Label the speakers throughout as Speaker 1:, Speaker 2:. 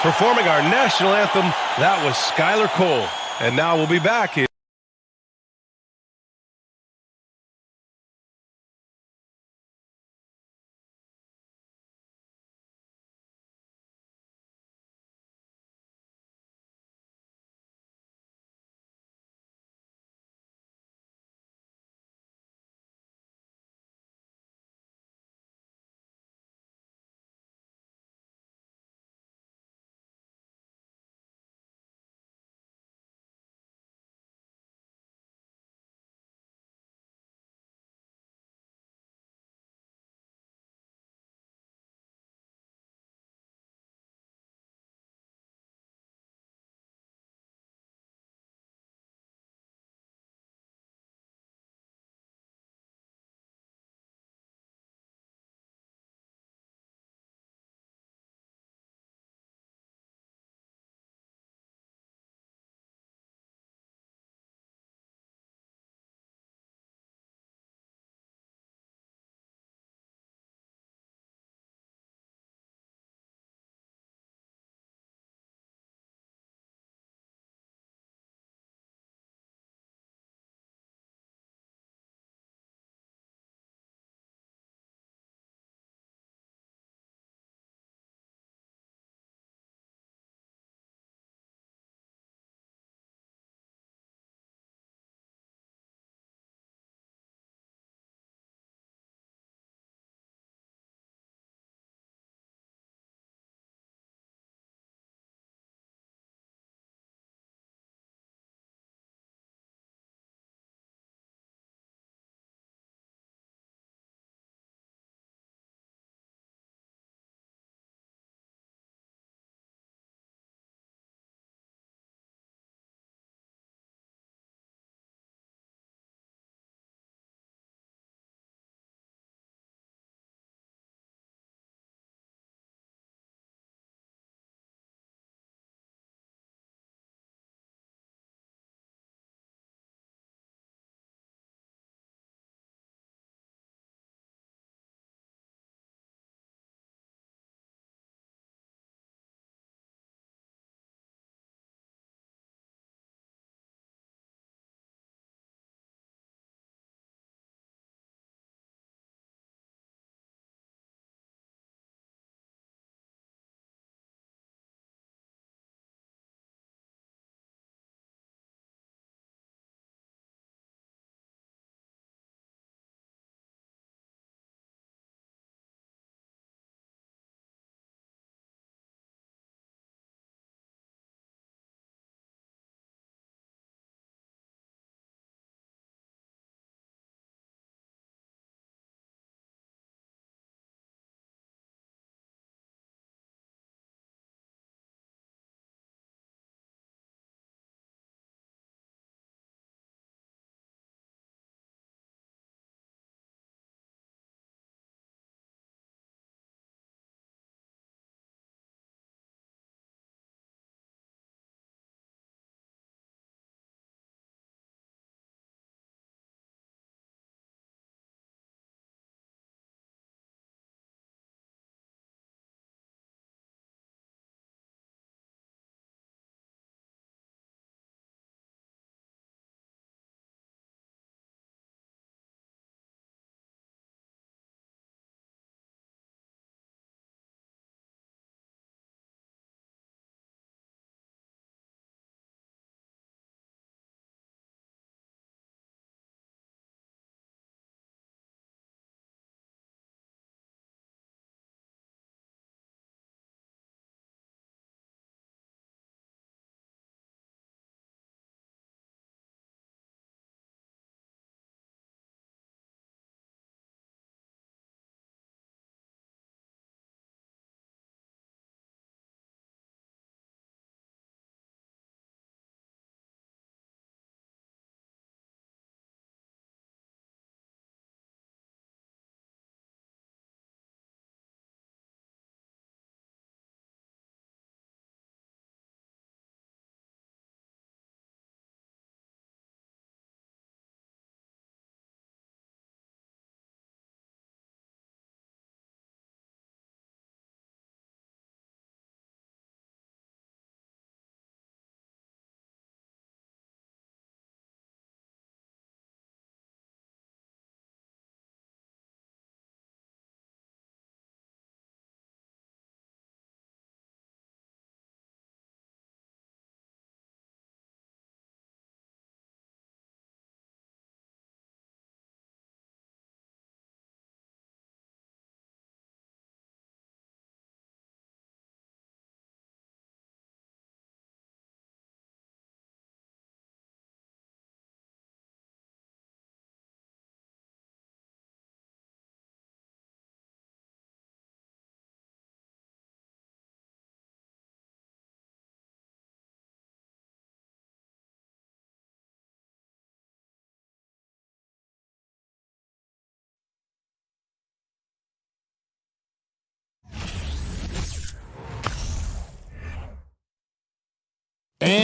Speaker 1: Performing our national anthem, that was Skylar Cole. And now we'll be back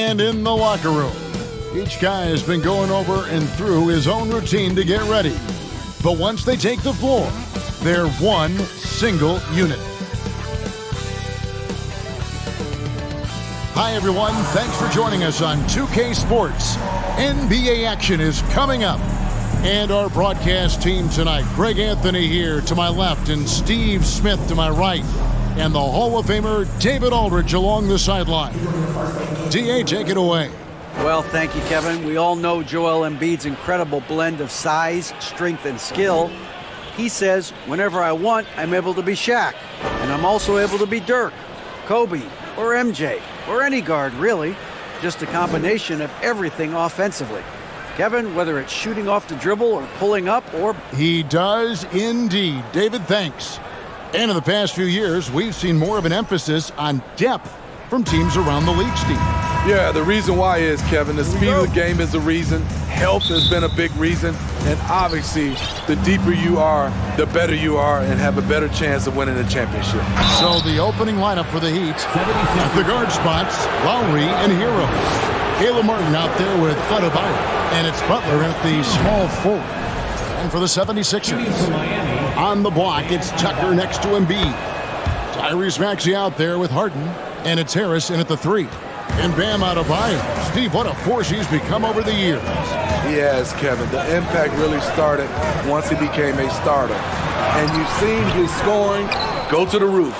Speaker 2: And in the locker room, each guy has been going over and through his own routine to get ready. But once they take the floor, they're one single unit. Hi, everyone. Thanks for joining us on 2K Sports. NBA action is coming up. And our broadcast team tonight, Greg Anthony here to my left and Steve Smith to my right. And the Hall of Famer David Aldridge along the sideline. D.A., take it away.
Speaker 3: Well, thank you, Kevin. We all know Joel Embiid's incredible blend of size, strength, and skill. He says, whenever I want, I'm able to be Shaq. And I'm also able to be Dirk, Kobe, or MJ, or any guard, really. Just a combination of everything offensively. Kevin, whether it's shooting off the dribble or pulling up or...
Speaker 2: He does indeed. David, thanks. And in the past few years, we've seen more of an emphasis on depth from teams around the league, Steve.
Speaker 4: Yeah, the reason why is, Kevin, the speed of the game is the reason. Health has been a big reason. And obviously, the deeper you are, the better you are and have a better chance of winning the championship.
Speaker 2: So the opening lineup for the Heat, the guard spots, Lowry and Hero. Caleb Martin out there with Adebayo. And it's Butler at the small forward. And for the 76ers, on the block, it's Tucker next to Embiid. Tyrese Maxey out there with Harden. And it's Harris in at the 3. And Bam Adebayo. Steve, what a force he's become over the years.
Speaker 4: Yes, Kevin. The impact really started once he became a starter. And you've seen his scoring go to the roof.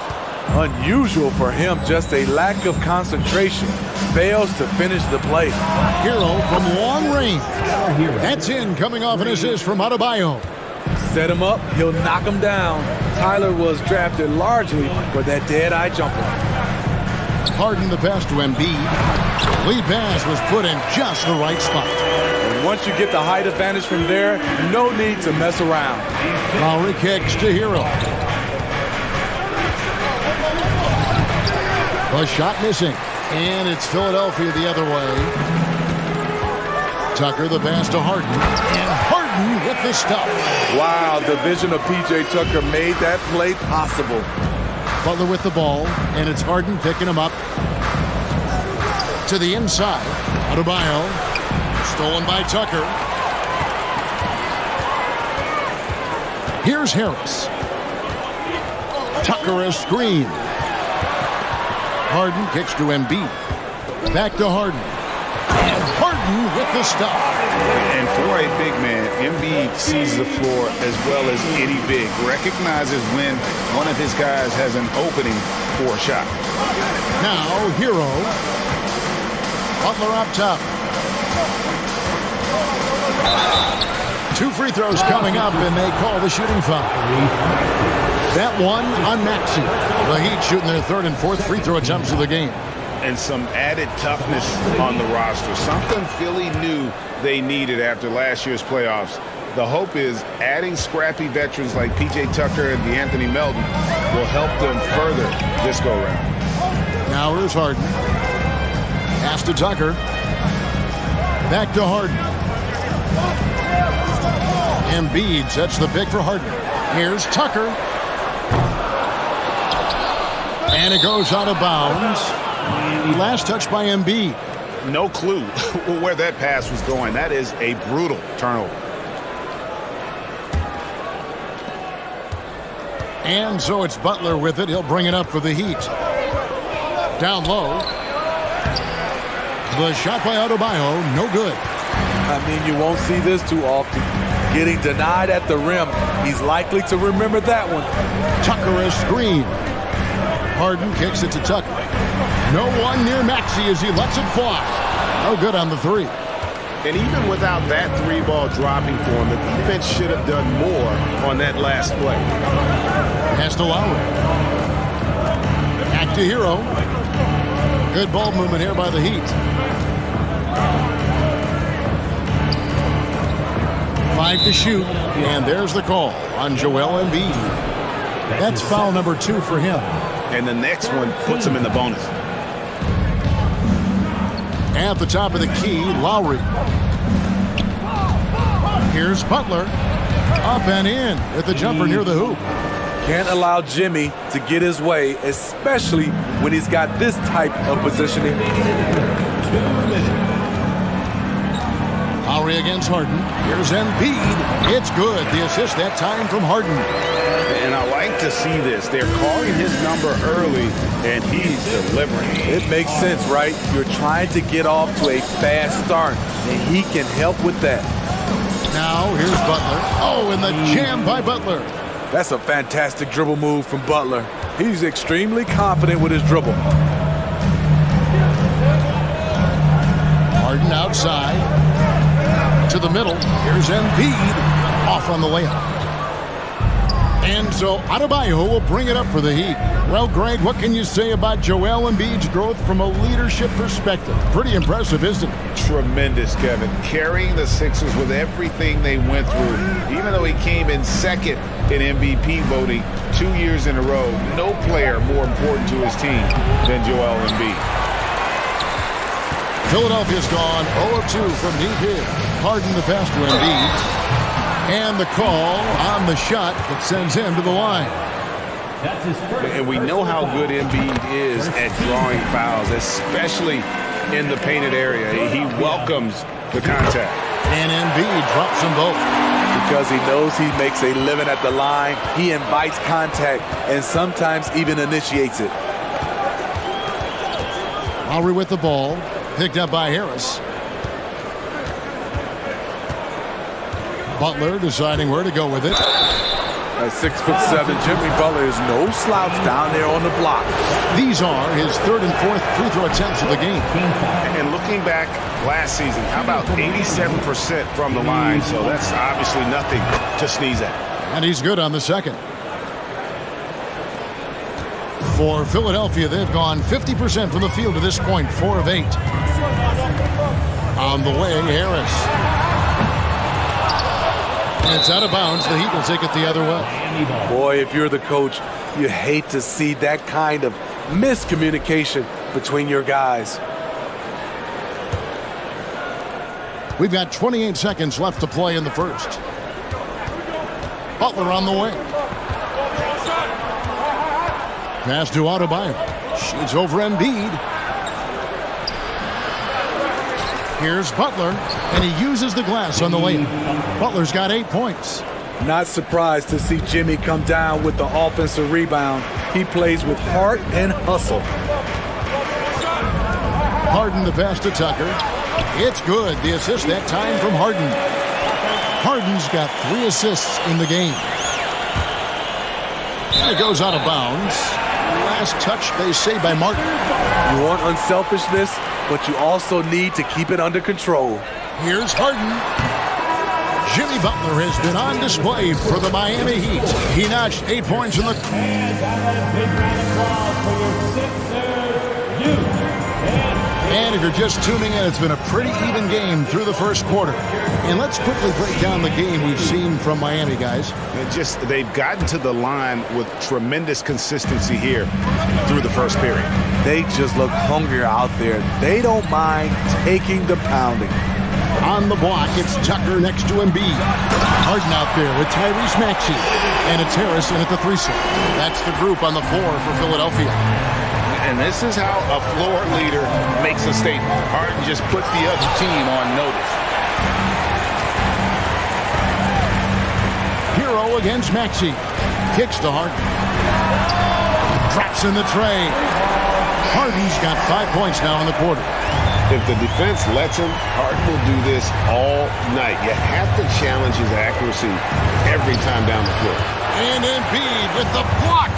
Speaker 4: Unusual for him, just a lack of concentration. Fails to finish the play.
Speaker 2: Hero from long range. That's in, coming off an assist from Adebayo.
Speaker 4: Set him up, he'll knock him down. Tyler was drafted largely for that dead-eye jumper.
Speaker 2: Harden the pass to Embiid. Lead pass was put in just the right spot.
Speaker 4: And once you get the height advantage from there, no need to mess around.
Speaker 2: Lowry kicks to Hero. The shot missing. And it's Philadelphia the other way. Tucker the pass to Harden. And Harden with the stuff.
Speaker 4: Wow, the vision of P.J. Tucker made that play possible.
Speaker 2: Butler with the ball, and it's Harden picking him up to the inside. Adebayo, stolen by Tucker. Here's Harris. Tucker a screen. Harden kicks to Embiid. Back to Harden. And Harden with the stop.
Speaker 5: And for a big man, Embiid sees the floor as well as any big. Recognizes when one of his guys has an opening for a shot.
Speaker 2: Now, Hero. Butler up top. 2 free throws coming up, and they call the shooting foul. That one on Maxey. The Heat shooting their 3rd and 4th free throw attempts of the game.
Speaker 5: And some added toughness on the roster. Something Philly knew they needed after last year's playoffs. The hope is adding scrappy veterans like P.J. Tucker and DeAnthony Melton will help them further this go-round.
Speaker 2: Now here's Harden. Pass to Tucker. Back to Harden. Embiid sets the pick for Harden. Here's Tucker. And it goes out of bounds. Last touch by Embiid.
Speaker 5: No clue where that pass was going. That is a brutal turnover.
Speaker 2: And so it's Butler with it. He'll bring it up for the Heat. Down low. The shot by Adebayo, no good.
Speaker 4: I mean, you won't see this too often. Getting denied at the rim. He's likely to remember that one.
Speaker 2: Tucker a screen. Harden kicks it to Tucker. No one near Maxey as he lets it fly. No good on the 3.
Speaker 5: And even without that 3-ball dropping for him, the defense should have done more on that last play.
Speaker 2: Pass to Lowry. Back to Hero. Good ball movement here by the Heat. 5 to shoot. And there's the call on Joel Embiid. That's foul number 2 for him.
Speaker 5: And the next one puts him in the bonus.
Speaker 2: At the top of the key, Lowry. Here's Butler. Up and in with the jumper near the hoop.
Speaker 4: Can't allow Jimmy to get his way, especially when he's got this type of positioning.
Speaker 2: Lowry against Harden. Here's Embiid. It's good. The assist that time from Harden.
Speaker 5: And I like to see this. They're calling his number early, and he's delivering.
Speaker 4: It makes sense, right? You're trying to get off to a fast start, and he can help with that.
Speaker 2: Now, here's Butler. Oh, and the jam by Butler.
Speaker 4: That's a fantastic dribble move from Butler. He's extremely confident with his dribble.
Speaker 2: Harden outside. To the middle. Here's Embiid. Off on the layup. And so Adebayo will bring it up for the Heat. Well, Greg, what can you say about Joel Embiid's growth from a leadership perspective? Pretty impressive, isn't it?
Speaker 5: Tremendous, Kevin. Carrying the Sixers with everything they went through. Even though he came in second in MVP voting 2 years in a row, no player more important to his team than Joel Embiid.
Speaker 2: Philadelphia's gone 0-2 from deep here. Harden the pass to Embiid. And the call on the shot that sends him to the line.
Speaker 5: And we know how good Embiid is at drawing fouls, especially in the painted area. He welcomes the contact.
Speaker 2: And Embiid drops them both.
Speaker 4: Because he knows he makes a living at the line, he invites contact and sometimes even initiates it.
Speaker 2: Lowry with the ball. Picked up by Harris. Butler deciding where to go with it.
Speaker 4: At 6'7", Jimmy Butler is no slouch down there on the block.
Speaker 2: These are his third and fourth free throw attempts of the game.
Speaker 5: And looking back last season, how about 87% from the line? So that's obviously nothing to sneeze at.
Speaker 2: And he's good on the second. For Philadelphia, they've gone 50% from the field to this point, 4 of 8. On the way, Harris. And it's out of bounds. The Heat will take it the other way.
Speaker 4: Boy, if you're the coach, you hate to see that kind of miscommunication between your guys.
Speaker 2: We've got 28 seconds left to play in the first. Butler on the way. Pass to Adebayo. Shoots over Embiid. Here's Butler, and he uses the glass on the layup. Butler's got 8 points.
Speaker 4: Not surprised to see Jimmy come down with the offensive rebound. He plays with heart and hustle.
Speaker 2: Harden the pass to Tucker. It's good. The assist that time from Harden. Harden's got 3 assists in the game. And it goes out of bounds. Last touch, they say, by Martin.
Speaker 4: You want unselfishness, but you also need to keep it under control.
Speaker 2: Here's Harden. Jimmy Butler has been on display for the Miami Heat. He notched 8 points in the... And if you're just tuning in, it's been a pretty even game through the first quarter. And let's quickly break down the game we've seen from Miami, guys.
Speaker 5: They've gotten to the line with tremendous consistency here through the first period.
Speaker 4: They just look hungrier out there. They don't mind taking the pounding.
Speaker 2: On the block, it's Tucker next to Embiid. Harden out there with Tyrese Maxey. And it's Harris in at the 3 slot. That's the group on the floor for Philadelphia.
Speaker 5: And this is how a floor leader makes a statement. Harden just put the other team on notice.
Speaker 2: Hero against Maxey. Kicks to Harden. Drops in the tray. Harden's got 5 points now in the quarter.
Speaker 5: If the defense lets him, Harden will do this all night. You have to challenge his accuracy every time down the floor.
Speaker 2: And Embiid with the block.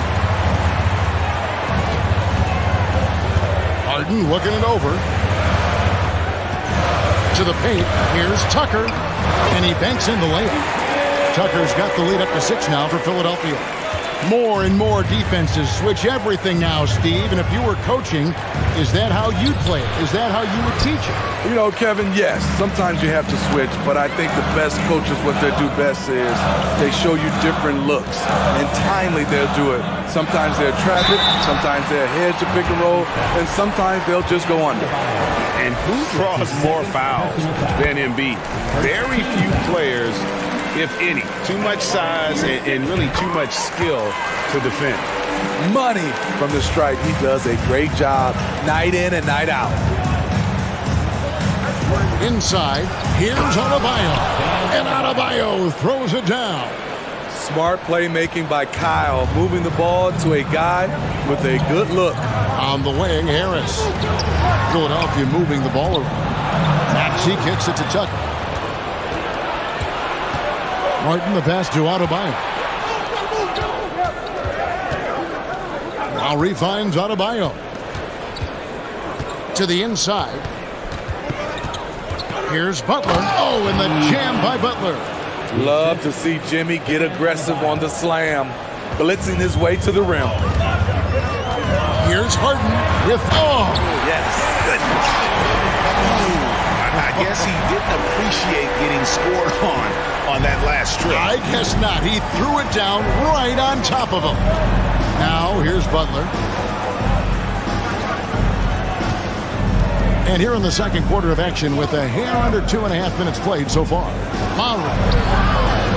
Speaker 2: Harden looking it over. To the paint. Here's Tucker. And he banks in the layup. Tucker's got the lead up to 6 now for Philadelphia. More and more defenses switch everything now, Steve. And if you were coaching, is that how you'd play it? Is that how you would teach it?
Speaker 4: You know, Kevin, yes. Sometimes you have to switch, but I think the best coaches, what they do best is they show you different looks. And timely, they'll do it. Sometimes they'll trap it. Sometimes they'll hedge the pick and roll. And sometimes they'll just go under.
Speaker 5: And who draws more fouls than Embiid? Very few players if any. Too much size and really too much skill to defend.
Speaker 4: Money from the stripe. He does a great job night in and night out.
Speaker 2: Inside, here's Adebayo. And Adebayo throws it down.
Speaker 4: Smart playmaking by Kyle, moving the ball to a guy with a good look.
Speaker 2: On the wing, Harris. Philadelphia moving the ball around. Maxey kicks it to Tucker. Martin, the pass to Adebayo. Lowry finds Adebayo. To the inside. Here's Butler. Oh, and the jam by Butler.
Speaker 4: Love to see Jimmy get aggressive on the slam, blitzing his way to the rim.
Speaker 2: Here's Harden with,
Speaker 5: Yes. Goodness. I guess he didn't appreciate getting scored on that last trip.
Speaker 2: I guess not. He threw it down right on top of him. Now, here's Butler. And here in the second quarter of action with a hair under 2.5 minutes played so far. Lowry.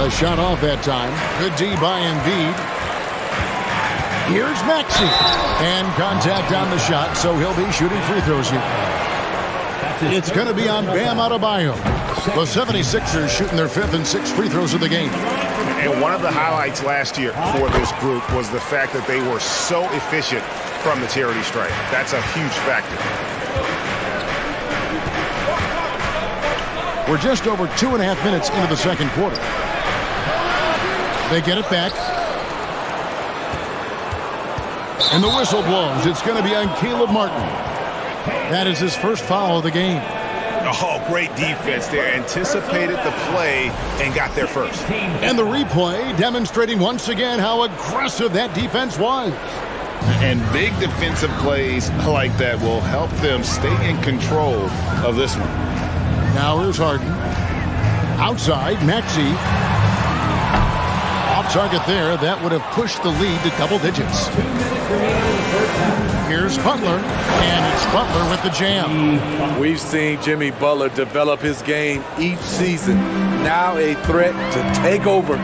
Speaker 2: A shot off that time. Good D by Embiid. Here's Maxey. And contact on the shot, so he'll be shooting free throws here. It's going to be on Bam Adebayo. The 76ers shooting their 5th and 6th free throws of the game.
Speaker 5: And one of the highlights last year for this group was the fact that they were so efficient from the charity stripe. That's a huge factor.
Speaker 2: We're just over 2.5 minutes into the second quarter. They get it back. And the whistle blows. It's going to be on Caleb Martin. That is his first foul of the game.
Speaker 5: Oh, great defense there. Anticipated the play and got there first.
Speaker 2: And the replay demonstrating once again how aggressive that defense was.
Speaker 5: And big defensive plays like that will help them stay in control of this one.
Speaker 2: Now here's Harden. Outside, Maxey. Off target there. That would have pushed the lead to double digits. Here's Butler. And it's Butler with the jam.
Speaker 4: We've seen Jimmy Butler develop his game each season. Now a threat to take over.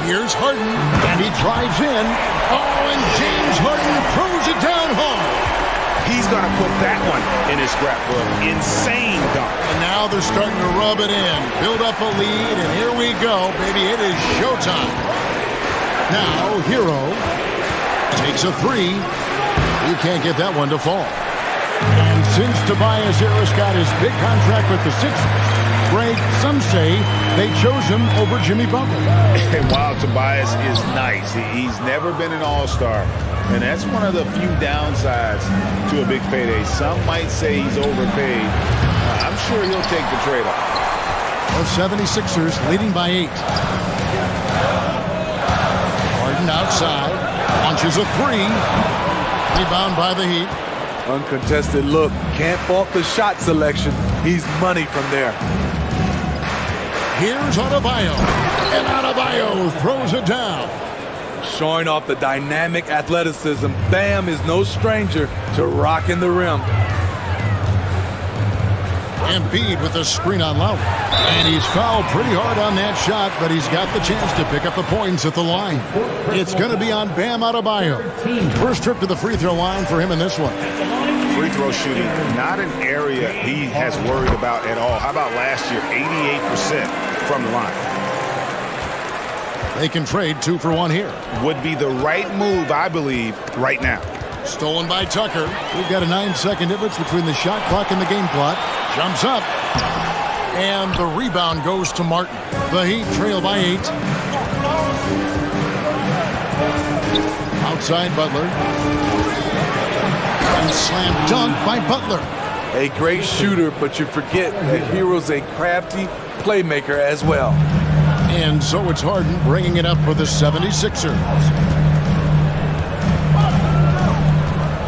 Speaker 2: Here's Harden. And he drives in. Oh, and James Harden throws it down hard.
Speaker 5: He's going to put that one in his scrapbook. Insane dunk.
Speaker 2: And now they're starting to rub it in. Build up a lead, and here we go, baby. It is showtime. Now, Hero takes a three. You can't get that one to fall. And since Tobias Harris got his big contract with the Sixers, Greg, some say they chose him over Jimmy Butler.
Speaker 5: And while Tobias is nice, he's never been an all-star. And that's one of the few downsides to a big payday. Some might say he's overpaid. I'm sure he'll take the trade-off.
Speaker 2: The 76ers leading by 8. Harden outside. Launches a three. Rebound by the Heat.
Speaker 4: Uncontested look. Can't fault the shot selection. He's money from there.
Speaker 2: Here's Adebayo. And Adebayo throws it down.
Speaker 4: Showing off the dynamic athleticism. Bam is no stranger to rocking the rim.
Speaker 2: Embiid with a screen on Lowry. And he's fouled pretty hard on that shot, but he's got the chance to pick up the points at the line. It's going to be on Bam Adebayo. First trip to the free throw line for him in this one.
Speaker 5: Free throw shooting, not an area he has worried about at all. How about last year? 88% from the line.
Speaker 2: They can trade 2 for 1 here.
Speaker 5: Would be the right move, I believe, right now.
Speaker 2: Stolen by Tucker. We've got a 9-second difference between the shot clock and the game clock. Jumps up. And the rebound goes to Martin. The Heat trail by 8. Outside Butler. And slam dunk by Butler.
Speaker 4: A great shooter, but you forget that Hero's a crafty playmaker as well.
Speaker 2: And so it's Harden bringing it up for the 76ers.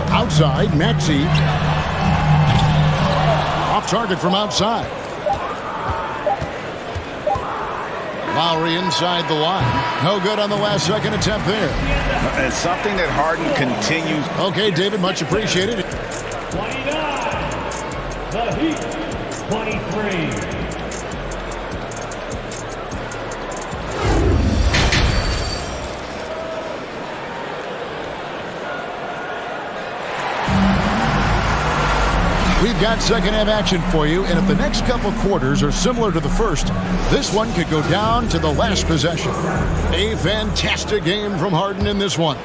Speaker 2: Outside, Maxey. Off target from outside. Lowry inside the line. No good on the last second attempt there.
Speaker 5: And something that Harden continues.
Speaker 2: Okay, David, much appreciated.
Speaker 6: 29. The Heat, 23.
Speaker 2: We've got second half action for you, and if the next couple quarters are similar to the first, this one could go down to the last possession. A fantastic game from Harden in this one.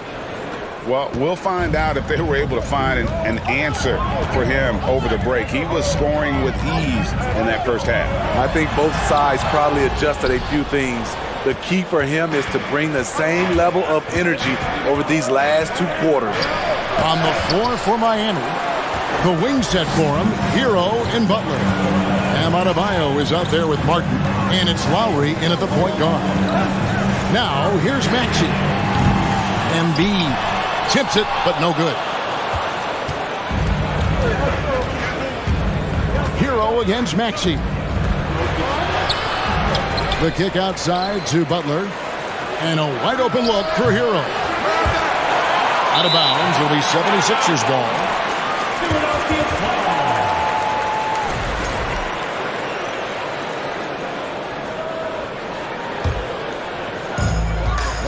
Speaker 5: Well, we'll find out if they were able to find an answer for him over the break. He was scoring with ease in that first half.
Speaker 4: I think both sides probably adjusted a few things. The key for him is to bring the same level of energy over these last two quarters.
Speaker 2: On the floor for Miami, the wing set for him, Hero and Butler. Adebayo is out there with Martin, and it's Lowry in at the point guard. Now, here's Maxey. Embiid tips it, but no good. Hero against Maxey. The kick outside to Butler, and a wide open look for Hero. Out of bounds will be 76ers ball.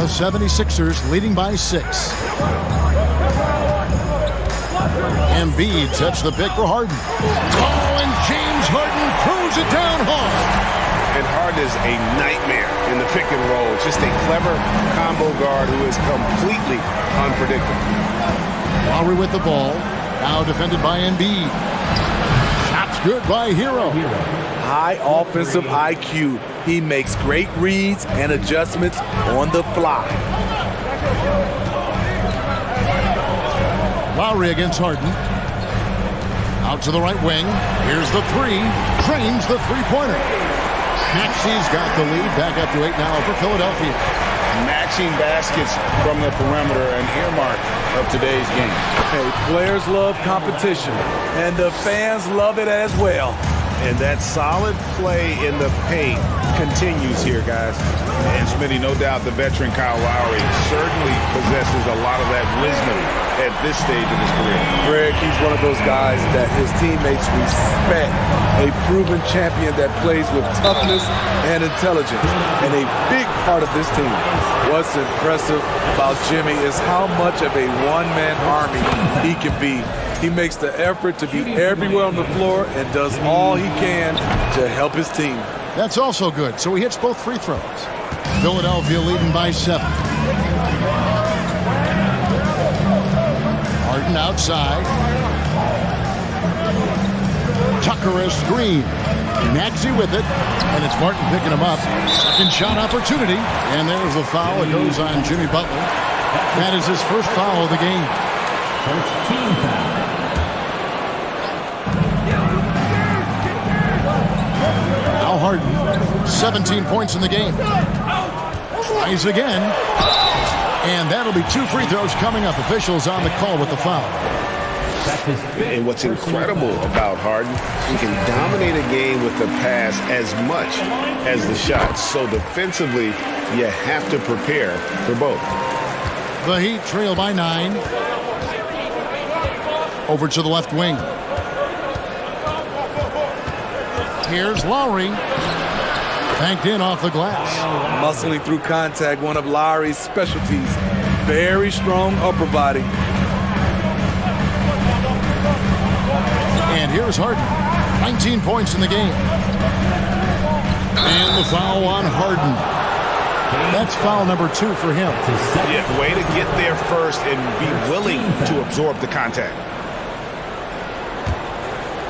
Speaker 2: The 76ers leading by 6. Embiid sets the pick for Harden. Oh, and James Harden throws it down hard.
Speaker 5: And Harden is a nightmare in the pick and roll. Just a clever combo guard who is completely unpredictable.
Speaker 2: Lowry with the ball. Now defended by Embiid. Shots good by Hero.
Speaker 4: High offensive IQ. He makes great reads and adjustments on the fly.
Speaker 2: Lowry against Harden. Out to the right wing. Here's the three. Drains the three-pointer. Maxey's got the lead. Back up to 8 now for Philadelphia.
Speaker 5: Matching baskets from the perimeter, an earmark of today's game.
Speaker 4: Hey, players love competition, and the fans love it as well.
Speaker 5: And that solid play in the paint continues here, guys. And Smitty, no doubt the veteran Kyle Lowry certainly possesses a lot of that wisdom at this stage of his career.
Speaker 4: Greg, he's one of those guys that his teammates respect. A proven champion that plays with toughness and intelligence. And a big part of this team. What's impressive about Jimmy is how much of a one-man army he can be. He makes the effort to be everywhere on the floor and does all he can to help his team.
Speaker 2: That's also good. So he hits both free throws. Philadelphia leading by 7. Harden outside. Tucker a screen. Maxey with it. And it's Martin picking him up. Second shot opportunity. And there's the foul. It goes on Jimmy Butler. That is his first foul of the game. First team foul. Now Harden, 17 points in the game. Tries again. And that'll be 2 free throws coming up. Officials on the call with the foul.
Speaker 5: And what's incredible about Harden, he can dominate a game with the pass as much as the shots. So defensively, you have to prepare for both.
Speaker 2: The Heat trail by 9. Over to the left wing. Here's Lowry. Banked in off the glass.
Speaker 4: Muscling through contact, one of Lowry's specialties. Very strong upper body.
Speaker 2: And here's Harden. 19 points in the game. And the foul on Harden. That's foul number 2 for him.
Speaker 5: Yeah, way to get there first and be willing to absorb the contact.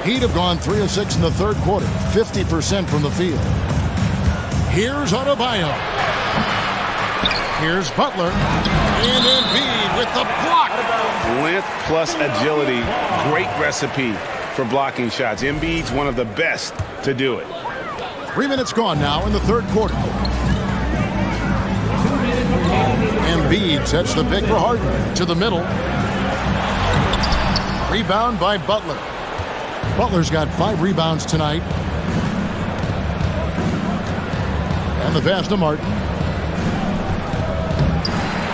Speaker 2: Heat have gone 3 of 6 in the third quarter, 50% from the field. Here's Adebayo. Here's Butler. And Embiid with the block.
Speaker 5: Length plus agility, great recipe for blocking shots. Embiid's one of the best to do it.
Speaker 2: 3 minutes gone now in the third quarter. Embiid sets the pick for Harden to the middle. Rebound by Butler. Butler's got 5 rebounds tonight. And the pass to Martin.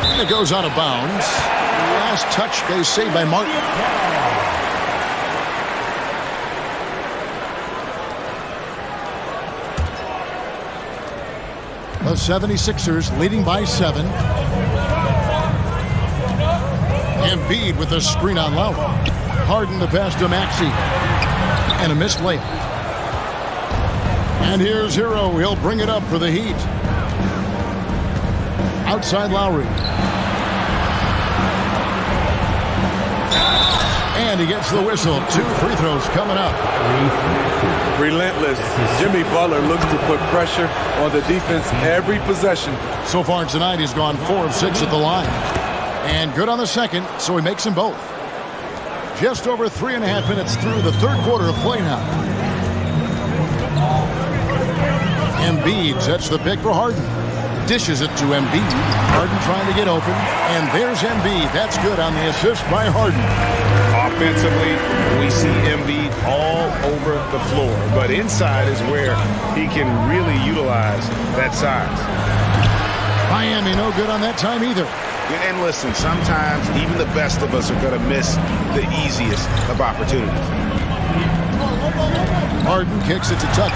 Speaker 2: And it goes out of bounds. Last touch, they say, by Martin. The 76ers leading by 7. Embiid with a screen on Lowry. Harden the pass to Maxey. And a missed layup. And here's Hero. He'll bring it up for the Heat. Outside Lowry. And he gets the whistle. 2 free throws coming up.
Speaker 4: Relentless. Jimmy Butler looks to put pressure on the defense every possession.
Speaker 2: So far tonight, he's gone 4 of 6 at the line. And good on the second, so he makes them both. Just over 3.5 minutes through the third quarter of play now. Embiid sets the pick for Harden. Dishes it to Embiid. Harden trying to get open. And there's Embiid. That's good on the assist by Harden.
Speaker 5: Offensively, we see Embiid all over the floor. But inside is where he can really utilize that size.
Speaker 2: Miami no good on that time either.
Speaker 5: And listen, sometimes even the best of us are going to miss the easiest of opportunities.
Speaker 2: Harden kicks it to Tucker.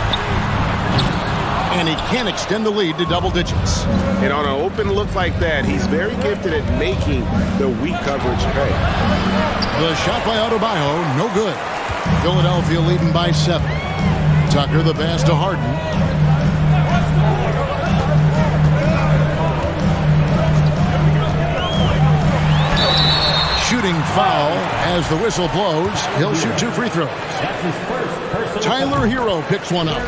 Speaker 2: And he can't extend the lead to double digits.
Speaker 5: And on an open look like that, he's very gifted at making the weak coverage pay.
Speaker 2: The shot by Adebayo, no good. Philadelphia leading by 7. Tucker the pass to Harden. Shooting foul as the whistle blows. He'll shoot 2 free throws. Tyler Hero picks one up.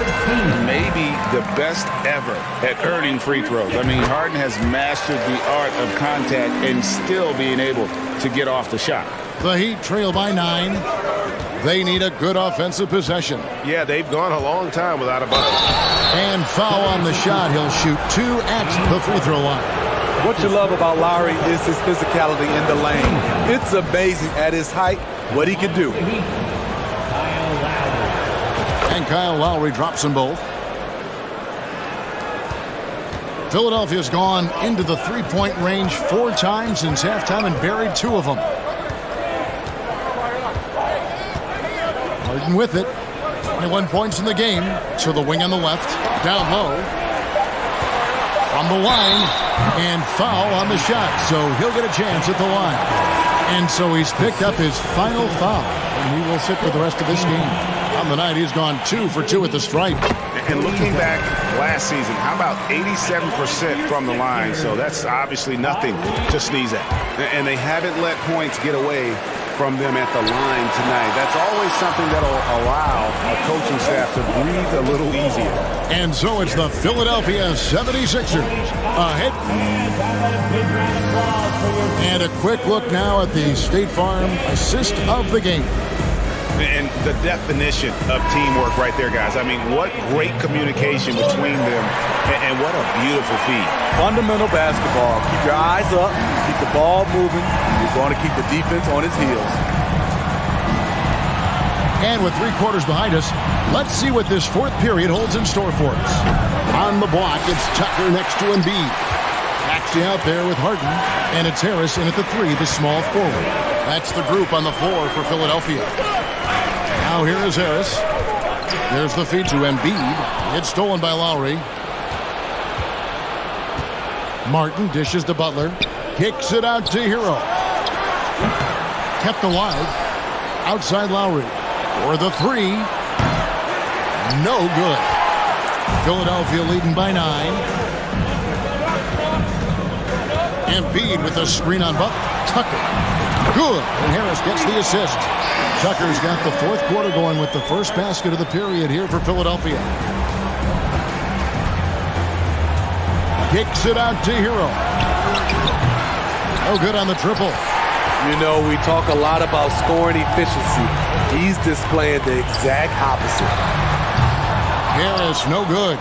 Speaker 5: Maybe the best ever at earning free throws. I mean, Harden has mastered the art of contact and still being able to get off the shot.
Speaker 2: The Heat trail by 9. They need a good offensive possession.
Speaker 1: Yeah, they've gone a long time without a bucket.
Speaker 2: And foul on the shot. He'll shoot 2 at the free throw line.
Speaker 4: What you love about Lowry is his physicality in the lane. It's amazing at his height what he can do.
Speaker 2: And Kyle Lowry drops them both. Philadelphia's gone into the three-point range 4 times since halftime and buried 2 of them. Harden with it. 21 points in the game. To the wing on the left. Down low. From the line. And foul on the shot. So he'll get a chance at the line. And so he's picked up his final foul. And he will sit for the rest of this game. On the night, he's gone 2 for 2 at the stripe.
Speaker 5: And looking back last season, how about 87% from the line? So that's obviously nothing to sneeze at. And they haven't let points get away from them at the line tonight. That's always something that'll allow a coaching staff to breathe a little easier.
Speaker 2: And so it's the Philadelphia 76ers ahead. And a quick look now at the State Farm assist of the game.
Speaker 5: And the definition of teamwork right there, guys. I mean, what great communication between them, and what a beautiful feed.
Speaker 4: Fundamental basketball. Keep your eyes up, keep the ball moving. You're going to keep the defense on its heels.
Speaker 2: And with 3 quarters behind us, let's see what this 4th period holds in store for us. On the block, it's Tucker next to Embiid. Actually out there with Harden, and it's Harris in at the 3, the small forward. That's the group on the floor for Philadelphia. Now here is Harris. There's the feed to Embiid. It's stolen by Lowry. Martin dishes to Butler. Kicks it out to Hero. Kept alive. Outside Lowry. For the 3. No good. Philadelphia leading by 9. Embiid with a screen on Butler. Tucker. Good. And Harris gets the assist. Tucker's got the 4th quarter going with the first basket of the period here for Philadelphia. Kicks it out to Hero. No good on the triple.
Speaker 4: You know, we talk a lot about scoring efficiency. He's displaying the exact opposite.
Speaker 2: Harris, no good.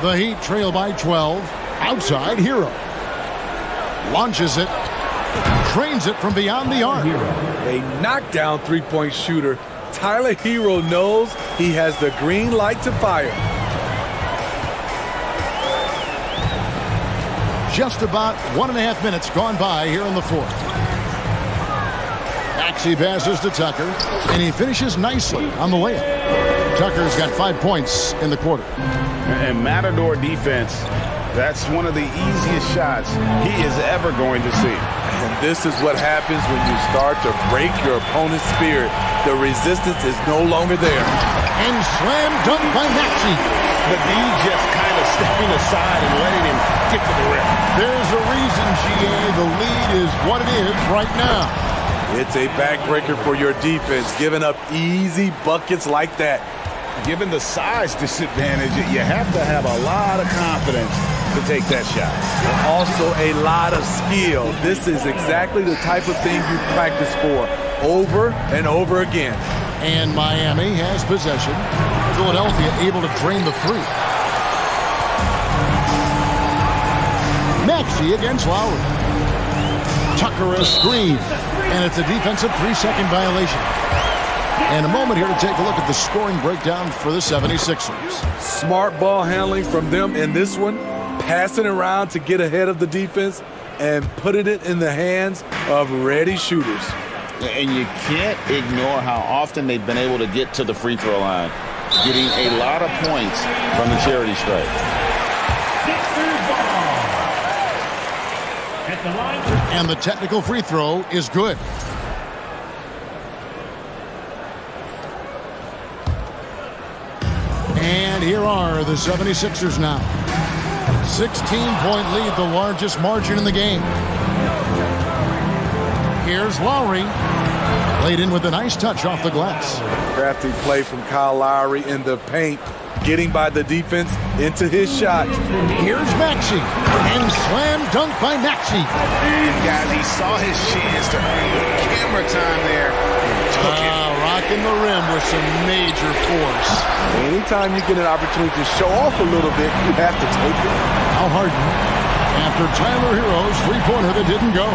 Speaker 2: The Heat trail by 12. Outside, Hero. Launches it. Trains it from beyond the arc.
Speaker 4: A knockdown three-point shooter. Tyler Hero knows he has the green light to fire.
Speaker 2: Just about 1.5 minutes gone by here in the 4th. Maxey passes to Tucker, and he finishes nicely on the layup. Tucker's got 5 points in the quarter.
Speaker 5: And Matador defense, that's one of the easiest shots he is ever going to see.
Speaker 4: And this is what happens when you start to break your opponent's spirit. The resistance is no longer there.
Speaker 2: And slam dunk by Maxey.
Speaker 1: The D just kind of stepping aside and letting him get to the rim.
Speaker 2: There's a reason, GA. The lead is what it is right now.
Speaker 4: It's a backbreaker for your defense, giving up easy buckets like that.
Speaker 5: Given the size disadvantage, you have to have a lot of confidence to take that shot.
Speaker 4: Also a lot of skill. This is exactly the type of thing you practice for over and over again.
Speaker 2: And Miami has possession. Philadelphia able to drain the three. Maxey against Lowry. Tucker a screen. And it's a defensive 3-second violation. And a moment here to take a look at the scoring breakdown for the 76ers.
Speaker 4: Smart ball handling from them in this one. Passing around to get ahead of the defense and putting it in the hands of ready shooters.
Speaker 5: And you can't ignore how often they've been able to get to the free throw line, getting a lot of points from the charity stripe.
Speaker 2: And the technical free throw is good. And here are the 76ers now. 16-point lead, the largest margin in the game. Here's Lowry. Laid in with a nice touch off the glass.
Speaker 4: Crafty play from Kyle Lowry in the paint, getting by the defense into his shot.
Speaker 2: Here's Maxey. And slam dunk by Maxey.
Speaker 5: And guys, he saw his chance to earn camera time there and took it.
Speaker 2: Rocking the rim with some major force.
Speaker 4: Anytime you get an opportunity to show off a little bit, you have to take it.
Speaker 2: Now Harden. After Tyler Hero's three-pointer that didn't go.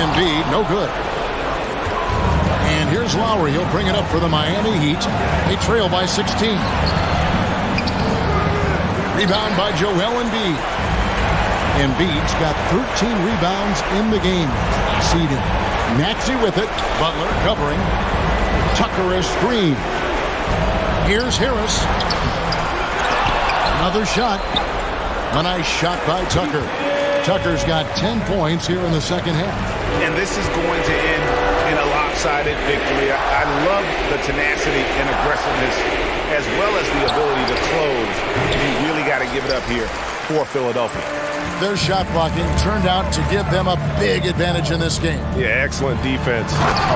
Speaker 2: Embiid, no good. And here's Lowry. He'll bring it up for the Miami Heat. They trail by 16. Rebound by Joel Embiid. Embiid's got 13 rebounds in the game. Seeding. Maxey with it. Butler covering. Tucker a screen. Here's Harris. Another shot. A nice shot by Tucker. Tucker's got 10 points here in the second half.
Speaker 5: And this is going to end in a lopsided victory. I love the tenacity and aggressiveness as well as the ability to close. You really got to give it up here for Philadelphia.
Speaker 2: Their shot blocking turned out to give them a big advantage in this game.
Speaker 1: Yeah, excellent defense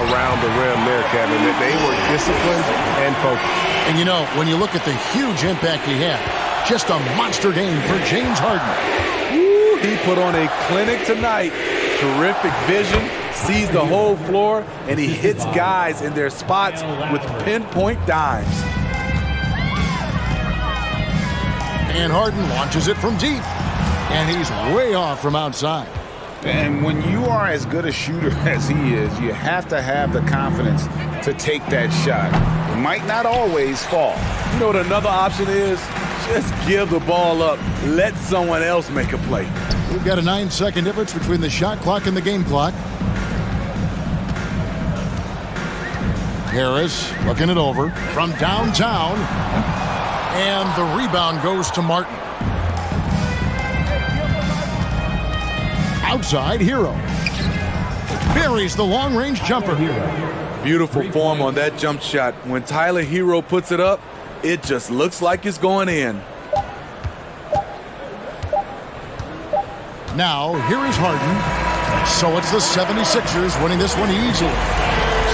Speaker 1: around the rim there, Kevin. They were disciplined and focused.
Speaker 2: And you know, when you look at the huge impact he had, just a monster game for James Harden.
Speaker 4: Woo, he put on a clinic tonight. Terrific vision, sees the whole floor, and he hits guys in their spots with pinpoint dimes.
Speaker 2: And Harden launches it from deep. And he's way off from outside.
Speaker 5: And when you are as good a shooter as he is, you have to have the confidence to take that shot. It might not always fall.
Speaker 4: You know what another option is? Just give the ball up. Let someone else make a play.
Speaker 2: We've got a 9-second difference between the shot clock and the game clock. Harris looking it over from downtown. And the rebound goes to Martin. Outside, Hero. Buries the long-range jumper.
Speaker 4: Beautiful form on that jump shot. When Tyler Hero puts it up, it just looks like it's going in.
Speaker 2: Now, here is Harden. So it's the 76ers winning this one easily.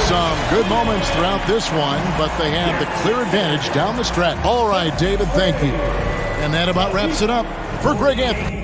Speaker 2: Some good moments throughout this one, but they have the clear advantage down the stretch. All right, David, thank you. And that about wraps it up for Greg Anthony.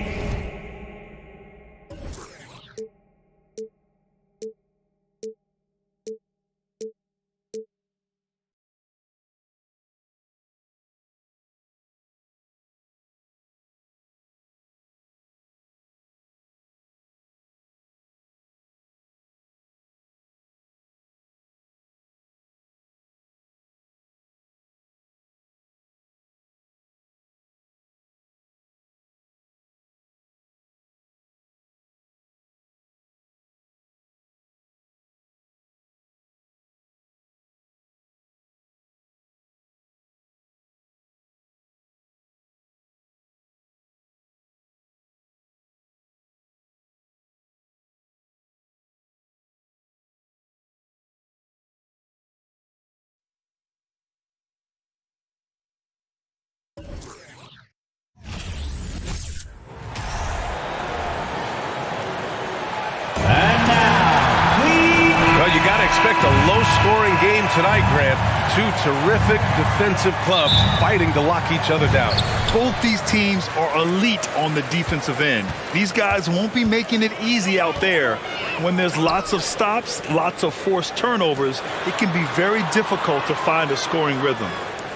Speaker 6: expect a low-scoring game tonight, Grant. Two terrific defensive clubs fighting to lock each other down.
Speaker 7: Both these teams are elite on the defensive end. These guys won't be making it easy out there. When there's lots of stops, lots of forced turnovers, it can be very difficult to find a scoring rhythm.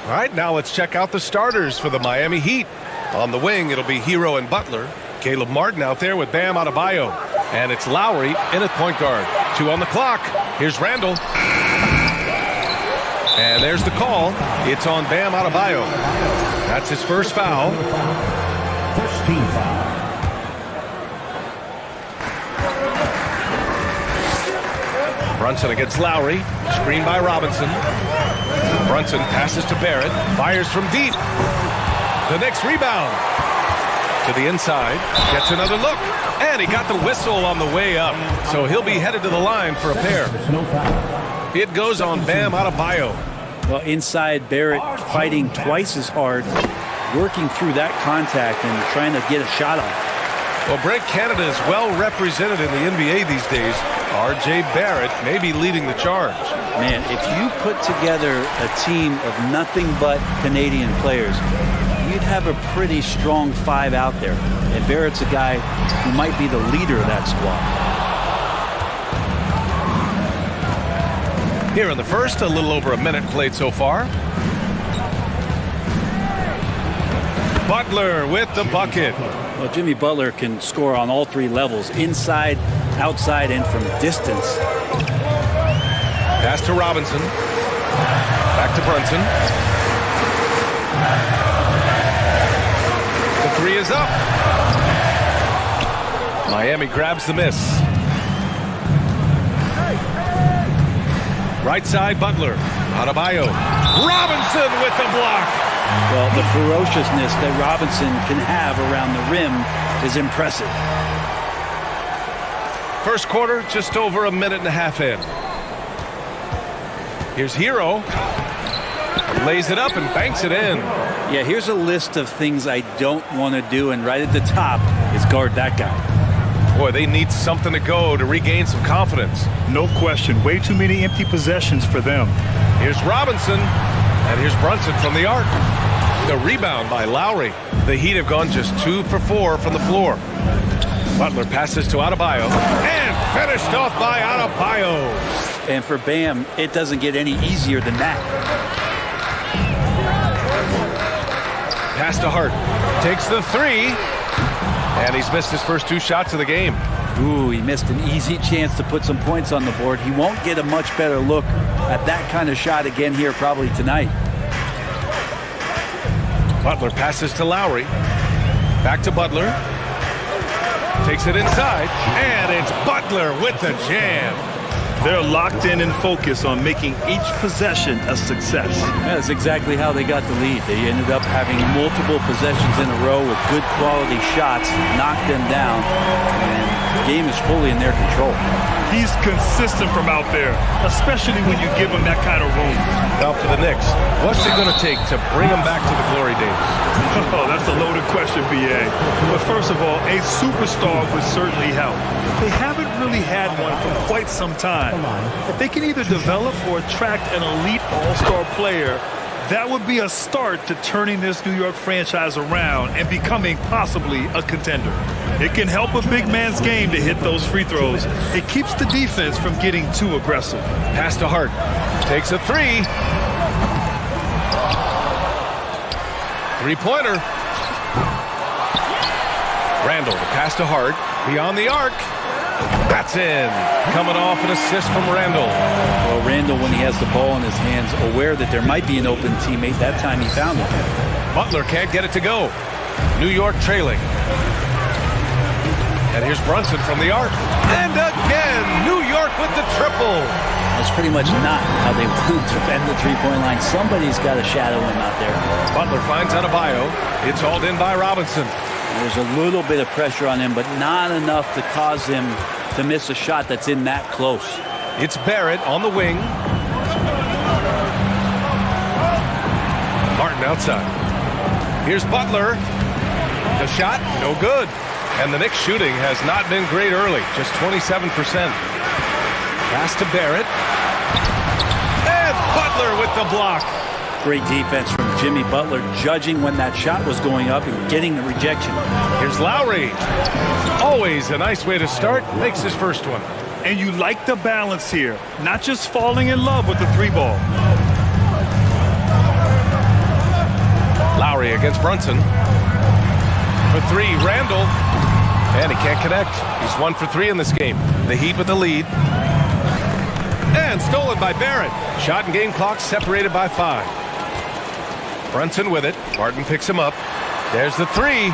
Speaker 6: All right, now let's check out the starters for the Miami Heat. On the wing, it'll be Hero and Butler. Caleb Martin out there with Bam Adebayo. And it's Lowry in at point guard. 2 on the clock. Here's Randall. And there's the call. It's on Bam Adebayo. That's his first foul.
Speaker 8: First team foul.
Speaker 6: Brunson against Lowry. Screen by Robinson. Brunson passes to Barrett. Fires from deep. The next rebound. To the inside. Gets another look. And he got the whistle on the way up. So he'll be headed to the line for a pair. It goes on Bam Adebayo.
Speaker 3: Well, inside, Barrett fighting twice as hard, working through that contact and trying to get a shot off.
Speaker 6: Well, Brent, Canada is well represented in the NBA these days. R.J. Barrett may be leading the charge.
Speaker 3: Man, if you put together a team of nothing but Canadian players, you'd have a pretty strong 5 out there. And Barrett's a guy who might be the leader of that squad.
Speaker 6: Here in the first, a little over a minute played so far. Butler with the bucket.
Speaker 3: Well, Jimmy Butler can score on all 3 levels, inside, outside, and from distance.
Speaker 6: Pass to Robinson. Back to Brunson. The 3 is up. Miami grabs the miss. Right side, Butler. Adebayo. Robinson with the block.
Speaker 3: Well, the ferociousness that Robinson can have around the rim is impressive.
Speaker 6: First quarter, just over a minute and a half in. Here's Hero. Lays it up and banks it in.
Speaker 3: Yeah, here's a list of things I don't want to do, and right at the top is guard that guy.
Speaker 6: Boy, they need something to go to regain some confidence.
Speaker 7: No question. Way too many empty possessions for them.
Speaker 6: Here's Robinson. And here's Brunson from the arc. The rebound by Lowry. The Heat have gone just 2 for 4 from the floor. Butler passes to Adebayo. And finished off by Adebayo.
Speaker 3: And for Bam, it doesn't get any easier than that.
Speaker 6: Pass to Hart. Takes the 3. And he's missed his first 2 shots of the game.
Speaker 3: Ooh, he missed an easy chance to put some points on the board. He won't get a much better look at that kind of shot again here probably tonight.
Speaker 6: Butler passes to Lowry. Back to Butler. Takes it inside. And it's Butler with the jam.
Speaker 7: They're locked in and focused on making each possession a success.
Speaker 3: That's exactly how they got the lead. They ended up having multiple possessions in a row with good quality shots, knocked them down, and the game is fully in their control.
Speaker 7: He's consistent from out there, especially when you give him that kind of room.
Speaker 6: Now for the Knicks. What's it going to take to bring them back to the glory days?
Speaker 7: Oh, that's a loaded question, B.A. But first of all, a superstar would certainly help. They haven't really had one for quite some time. If they can either develop or attract an elite all-star player, that would be a start to turning this New York franchise around and becoming possibly a contender. It can help a big man's game to hit those free throws. It keeps the defense from getting too aggressive.
Speaker 6: Pass to Hart. Takes a 3. 3-pointer. Randall, the pass to Hart. Beyond the arc. That's in. Coming off an assist from Randall.
Speaker 3: Well, Randall, when he has the ball in his hands, aware that there might be an open teammate, that time he found it.
Speaker 6: Butler can't get it to go. New York trailing. And here's Brunson from the arc. And again, New York with the triple.
Speaker 3: That's pretty much not how they want to defend the three-point line. Somebody's got to shadow him out there.
Speaker 6: Butler finds Adebayo. It's hauled in by Robinson.
Speaker 3: There's a little bit of pressure on him, but not enough to cause him to miss a shot that's in that close.
Speaker 6: It's Barrett on the wing. Martin outside. Here's Butler. The shot, no good. And the Knicks shooting has not been great early, just 27%. Pass to Barrett. And Butler with the block.
Speaker 3: Great defense from Jimmy Butler, judging when that shot was going up and getting the rejection.
Speaker 6: Here's Lowry. Always a nice way to start. Makes his first one.
Speaker 7: And you like the balance here, not just falling in love with the three ball.
Speaker 6: Lowry against Brunson. For three, Randall. And he can't connect. He's 1 for 3 in this game. The Heat with the lead. And stolen by Barrett. Shot and game clock separated by 5. Brunson with it. Martin picks him up. There's the 3.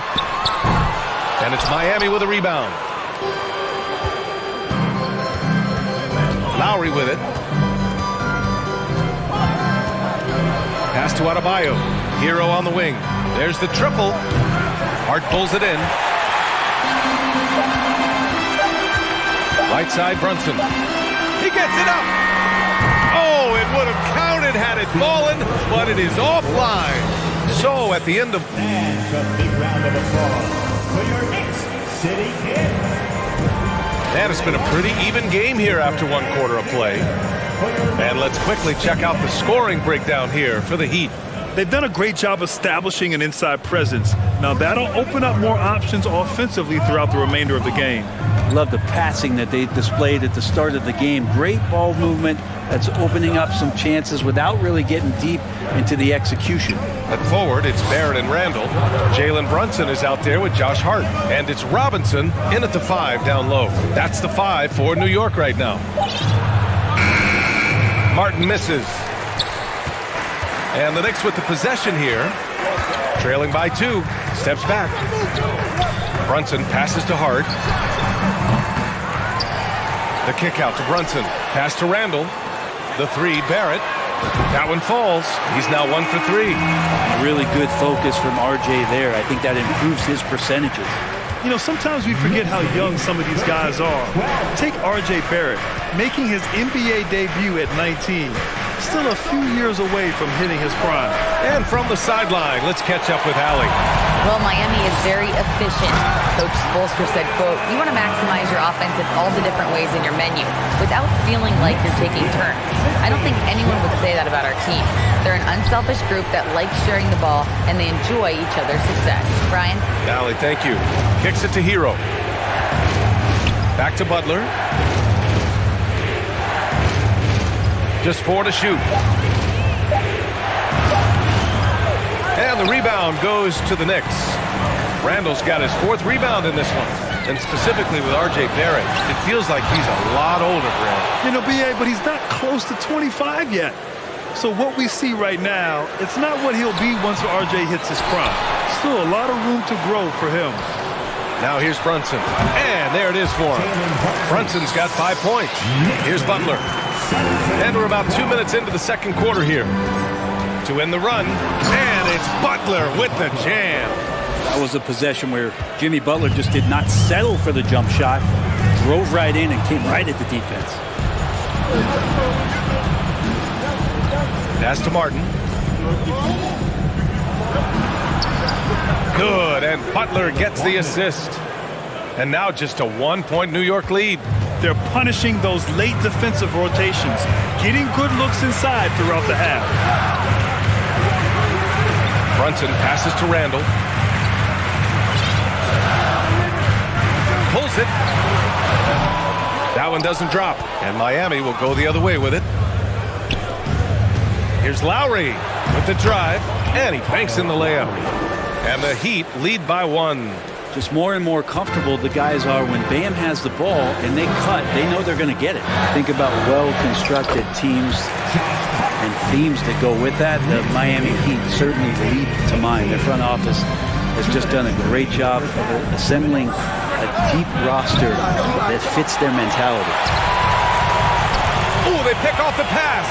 Speaker 6: And it's Miami with a rebound. Lowry with it. Pass to Adebayo. Hero on the wing. There's the triple. Hart pulls it in. Right side, Brunson. He gets it up. Oh, it would have counted had it fallen, but it is offline. So at the end of...
Speaker 8: And a big round of applause for your next City Kid.
Speaker 6: Man, it's been a pretty even game here after 1 quarter of play. And let's quickly check out the scoring breakdown here for the Heat.
Speaker 7: They've done a great job establishing an inside presence. Now that'll open up more options offensively throughout the remainder of the game.
Speaker 3: Love the passing that they displayed at the start of the game. Great ball movement that's opening up some chances without really getting deep into the execution.
Speaker 6: At forward, it's Barrett and Randall. Jalen Brunson is out there with Josh Hart. And it's Robinson in at the 5 down low. That's the 5 for New York right now. Martin misses. And the Knicks with the possession here. Trailing by 2. Steps back. Brunson passes to Hart. The kick out to Brunson. Pass to Randall. The 3, Barrett. That one falls. He's now 1 for 3.
Speaker 3: Really good focus from RJ there. I think that improves his percentages.
Speaker 7: You know, sometimes we forget how young some of these guys are. Take RJ Barrett, making his NBA debut at 19. Still a few years away from hitting his prime.
Speaker 6: And from the sideline, let's catch up with Allie.
Speaker 9: Well, Miami is very efficient. Coach Spoelstra said, quote, "You want to maximize your offense in all the different ways in your menu without feeling like you're taking turns." I don't think anyone would say that about our team. They're an unselfish group that likes sharing the ball, and they enjoy each other's success. Brian?
Speaker 6: Allie, thank you. Kicks it to Hero. Back to Butler. Just 4 to shoot. And the rebound goes to the Knicks. Randall's got his 4th rebound in this one. And specifically with RJ Barrett, it feels like he's a lot older, Grant.
Speaker 7: You know, BA, but he's not close to 25 yet. So what we see right now, it's not what he'll be once RJ hits his prime. Still a lot of room to grow for him.
Speaker 6: Now here's Brunson. And there it is for him. Brunson's got 5 points. Here's Butler. And we're about 2 minutes into the second quarter here. To end the run. And it's Butler with the jam.
Speaker 3: That was a possession where Jimmy Butler just did not settle for the jump shot. Drove right in and came right at the defense.
Speaker 6: Pass to Martin. Good, and Butler gets the assist. And now just a 1-point New York lead.
Speaker 7: They're punishing those late defensive rotations, getting good looks inside throughout the half.
Speaker 6: Brunson passes to Randall. Pulls it. That one doesn't drop, and Miami will go the other way with it. Here's Lowry with the drive, and he banks in the layup. And the Heat lead by 1.
Speaker 3: Just more and more comfortable the guys are when Bam has the ball and they cut. They know they're going to get it. Think about well-constructed teams and themes that go with that. The Miami Heat certainly lead to mind. Their front office has just done a great job of assembling a deep roster that fits their mentality.
Speaker 6: Ooh, they pick off the pass.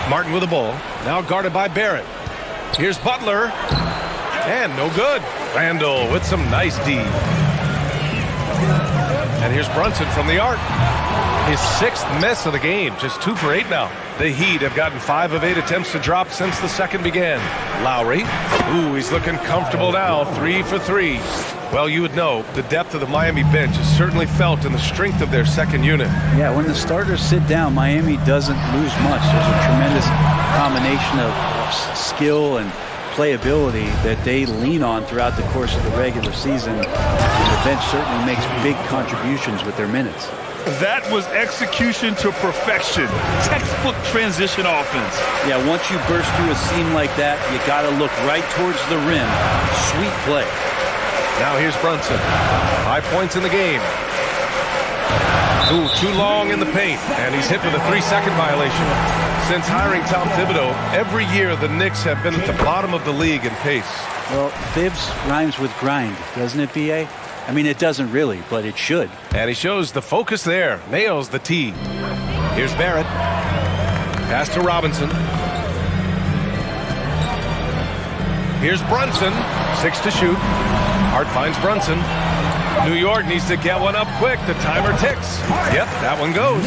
Speaker 6: Martin with the ball. Now guarded by Barrett. Here's Butler. And no good. Randall with some nice D. And here's Brunson from the arc. His 6th miss of the game. Just 2 for 8 now. The Heat have gotten 5 of 8 attempts to drop since the second began. Lowry. Ooh, he's looking comfortable now. 3 for 3. Well, you would know the depth of the Miami bench is certainly felt in the strength of their second unit.
Speaker 3: Yeah, when the starters sit down, Miami doesn't lose much. There's a tremendous combination of skill and playability that they lean on throughout the course of the regular season. And the bench certainly makes big contributions with their minutes.
Speaker 7: That was execution to perfection. Textbook transition offense.
Speaker 3: Yeah, once you burst through a seam like that, you got to look right towards the rim. Sweet play.
Speaker 6: Now here's Brunson. 5 points in the game. Ooh, too long in the paint, and he's hit with a 3-second violation. Since hiring Tom Thibodeau, every year the Knicks have been at the bottom of the league in pace.
Speaker 3: Well, Thibs rhymes with grind, doesn't it, B.A.? I mean, it doesn't really, but it should.
Speaker 6: And he shows the focus there. Nails the tee. Here's Barrett. Pass to Robinson. Here's Brunson. 6 to shoot. Hart finds Brunson. New York needs to get one up quick. The timer ticks. Yep, that one goes.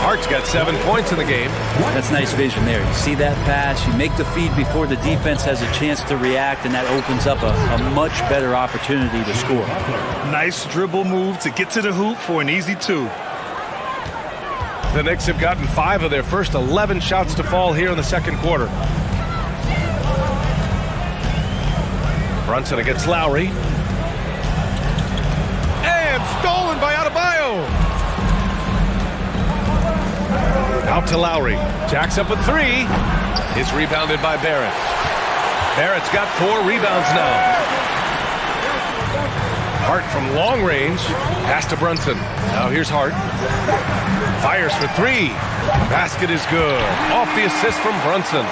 Speaker 6: Hart's got 7 points in the game.
Speaker 3: That's nice vision there. You see that pass, you make the feed before the defense has a chance to react, and that opens up a much better opportunity to score.
Speaker 7: Nice dribble move to get to the hoop for an easy 2.
Speaker 6: The Knicks have gotten 5 of their first 11 shots to fall here in the second quarter. Brunson against Lowry. And stolen by Adebayo. Out to Lowry. Jacks up with 3. It's rebounded by Barrett. Barrett's got 4 rebounds now. Hart from long range. Pass to Brunson. Now here's Hart. Fires for 3. Basket is good. Off the assist from Brunson.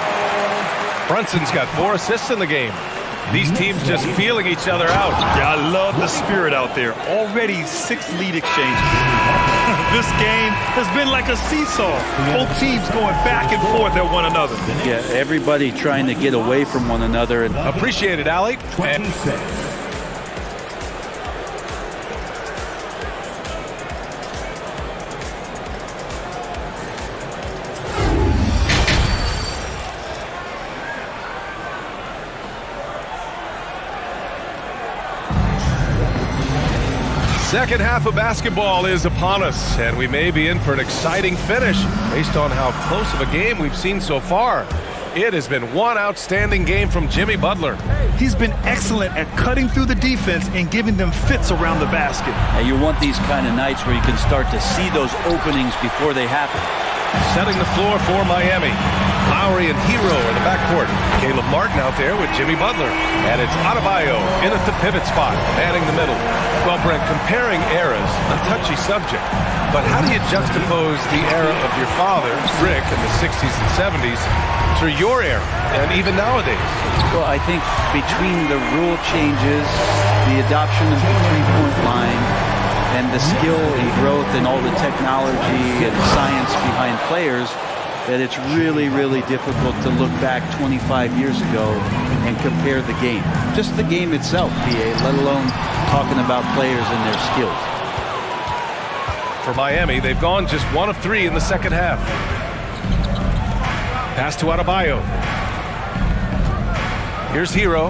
Speaker 6: Brunson's got 4 assists in the game. These teams just feeling each other out.
Speaker 7: Yeah, I love the spirit out there. Already 6 lead exchanges. This game has been like a seesaw. Both teams going back and forth at one another.
Speaker 3: Yeah, everybody trying to get away from one another. And
Speaker 6: appreciate it, Allie.
Speaker 8: 26.
Speaker 6: Second half of basketball is upon us, and we may be in for an exciting finish based on how close of a game we've seen so far. It has been one outstanding game from Jimmy Butler.
Speaker 7: He's been excellent at cutting through the defense and giving them fits around the basket.
Speaker 3: And you want these kind of nights where you can start to see those openings before they happen.
Speaker 6: Setting the floor for Miami. Lowry and Hero in the backcourt. Caleb Martin out there with Jimmy Butler. And it's Adebayo in at the pivot spot, manning the middle. Well, Brent, comparing eras, a touchy subject. But how do you juxtapose the era of your father, Rick, in the 60s and 70s, to your era, and even nowadays?
Speaker 3: Well, I think between the rule changes, the adoption of the three-point line, and the skill and growth and all the technology and science behind players, that it's really, really difficult to look back 25 years ago and compare the game. Just the game itself, BA, let alone talking about players and their skills.
Speaker 6: For Miami, they've gone just 1 of 3 in the second half. Pass to Adebayo. Here's Hero.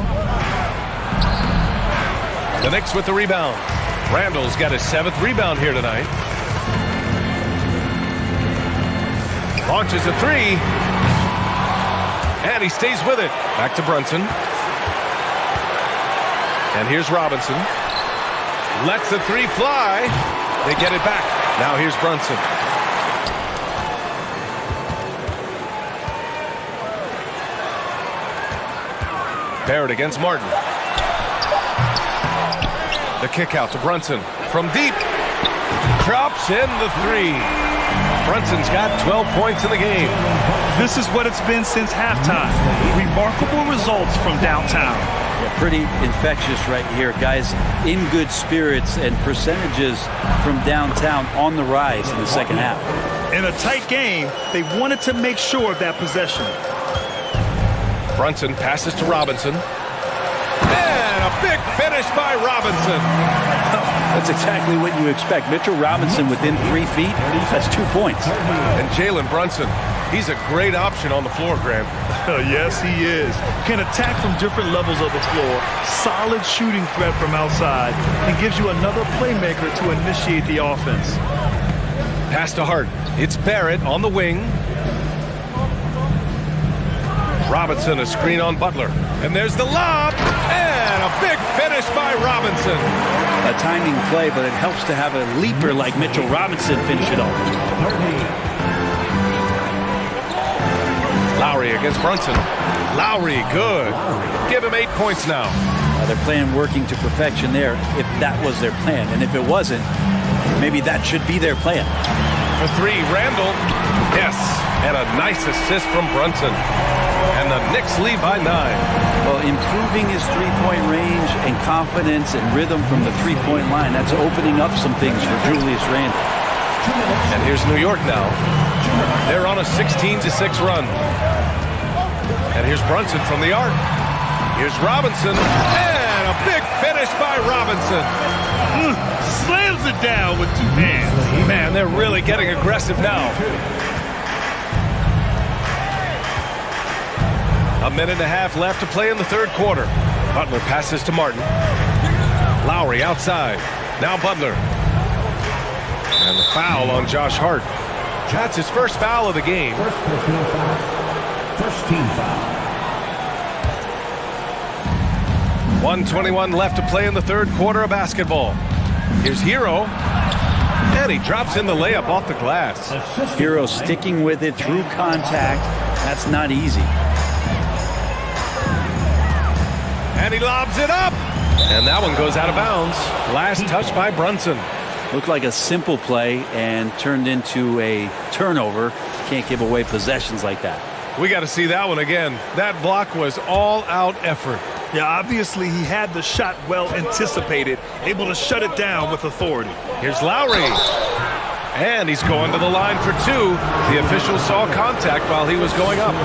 Speaker 6: The Knicks with the rebound. Randall's got his 7th rebound here tonight. Launches a 3. And he stays with it. Back to Brunson. And here's Robinson. Lets the 3 fly. They get it back. Now here's Brunson. Barrett against Martin. The kick out to Brunson from deep. Drops in the 3. Brunson's got 12 points in the game.
Speaker 7: This is what it's been since halftime. Remarkable results from downtown.
Speaker 3: Yeah, pretty infectious right here. Guys in good spirits and percentages from downtown on the rise in the second half.
Speaker 7: In a tight game, they wanted to make sure of that possession.
Speaker 6: Brunson passes to Robinson. And a big finish by Robinson.
Speaker 10: That's exactly what you expect. Mitchell Robinson within 3 feet, that's 2 points.
Speaker 6: And Jalen Brunson, he's a great option on the floor, Grant.
Speaker 7: Yes, he is. Can attack from different levels of the floor. Solid shooting threat from outside. And gives you another playmaker to initiate the offense.
Speaker 6: Pass to Hart. It's Barrett on the wing. Robinson, a screen on Butler. And there's the lob. And a big finish by Robinson.
Speaker 10: A timing play, but it helps to have a leaper like Mitchell Robinson finish it off.
Speaker 6: Lowry against Brunson. Lowry, good. Give him 8 points now.
Speaker 10: They're playing working to perfection there if that was their plan. And if it wasn't, maybe that should be their plan.
Speaker 6: For 3, Randall. Yes, and a nice assist from Brunson. And the Knicks lead by 9.
Speaker 10: Well, improving his three-point range and confidence and rhythm from the three-point line, that's opening up some things for Julius Randle.
Speaker 6: And here's New York now. They're on a 16-6 run. And here's Brunson from the arc. Here's Robinson. And a big finish by Robinson.
Speaker 7: Slams it down with 2 hands.
Speaker 6: Man, they're really getting aggressive now. A minute and a half left to play in the third quarter. Butler passes to Martin. Lowry outside. Now Butler. And the foul on Josh Hart. That's his first foul of the game.
Speaker 8: First personal foul. First team foul.
Speaker 6: 1:21 left to play in the third quarter of basketball. Here's Hero. And he drops in the layup off the glass.
Speaker 10: Hero sticking with it through contact. That's not easy.
Speaker 6: And he lobs it up. And that one goes out of bounds. Last touch by Brunson.
Speaker 10: Looked like a simple play and turned into a turnover. Can't give away possessions like that.
Speaker 6: We got to see that one again. That block was all-out effort.
Speaker 7: Yeah, obviously he had the shot well anticipated, able to shut it down with authority.
Speaker 6: Here's Lowry. And he's going to the line for 2. The official saw contact while he was going up.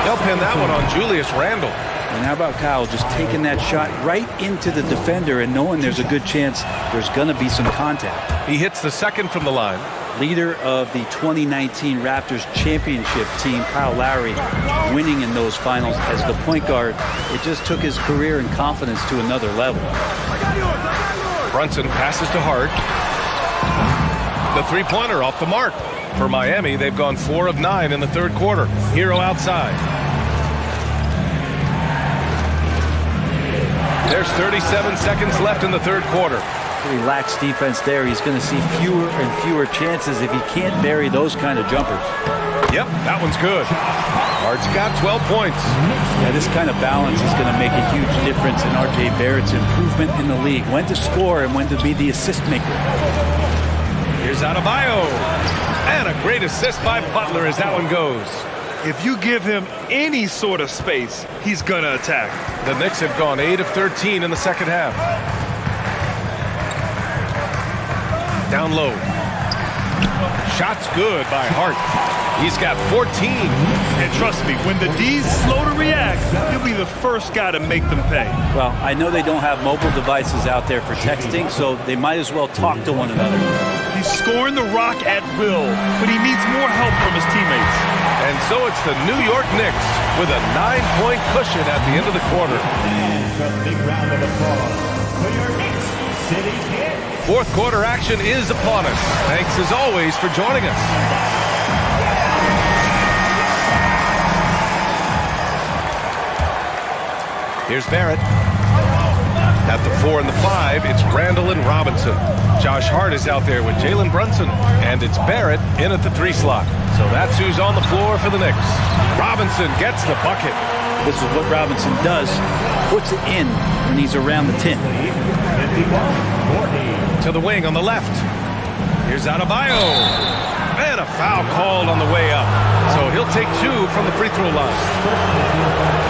Speaker 6: They'll pin that one on Julius Randle.
Speaker 10: And how about Kyle just taking that shot right into the defender and knowing there's a good chance there's going to be some contact.
Speaker 6: He hits the second from the line.
Speaker 10: Leader of the 2019 Raptors championship team, Kyle Lowry, winning in those finals as the point guard. It just took his career and confidence to another level.
Speaker 6: Brunson passes to Hart. The three-pointer off the mark. For Miami, they've gone 4 of 9 in the third quarter. Hero outside. There's 37 seconds left in the third quarter.
Speaker 10: Pretty lax defense there. He's going to see fewer and fewer chances if he can't bury those kind of jumpers.
Speaker 6: Yep, that one's good. Hart's got 12 points.
Speaker 10: Yeah, this kind of balance is going to make a huge difference in R.J. Barrett's improvement in the league. When to score and when to be the assist maker.
Speaker 6: Here's Adebayo. And a great assist by Butler as that one goes.
Speaker 7: If you give him any sort of space, he's going to attack.
Speaker 6: The Knicks have gone 8 of 13 in the second half. Down low. Shot's good by Hart. He's got 14.
Speaker 7: And trust me, when the D's slow to react, he'll be the first guy to make them pay.
Speaker 10: Well, I know they don't have mobile devices out there for texting, so they might as well talk to one another.
Speaker 7: He's scoring the rock at will, but he needs more help from his teammates.
Speaker 6: And so it's the New York Knicks with a 9-point cushion at the end of the quarter.
Speaker 8: And a big round of applause for your Knicks City Kid.
Speaker 6: Fourth quarter action is upon us. Thanks as always for joining us. Here's Barrett. At the 4 and the 5, it's Randall and Robinson. Josh Hart is out there with Jalen Brunson. And it's Barrett in at the 3 slot. So that's who's on the floor for the Knicks. Robinson gets the bucket.
Speaker 10: This is what Robinson does. Puts it in when he's around the 10.
Speaker 6: To the wing on the left. Here's Adebayo. And a foul called on the way up. So he'll take 2 from the free throw line.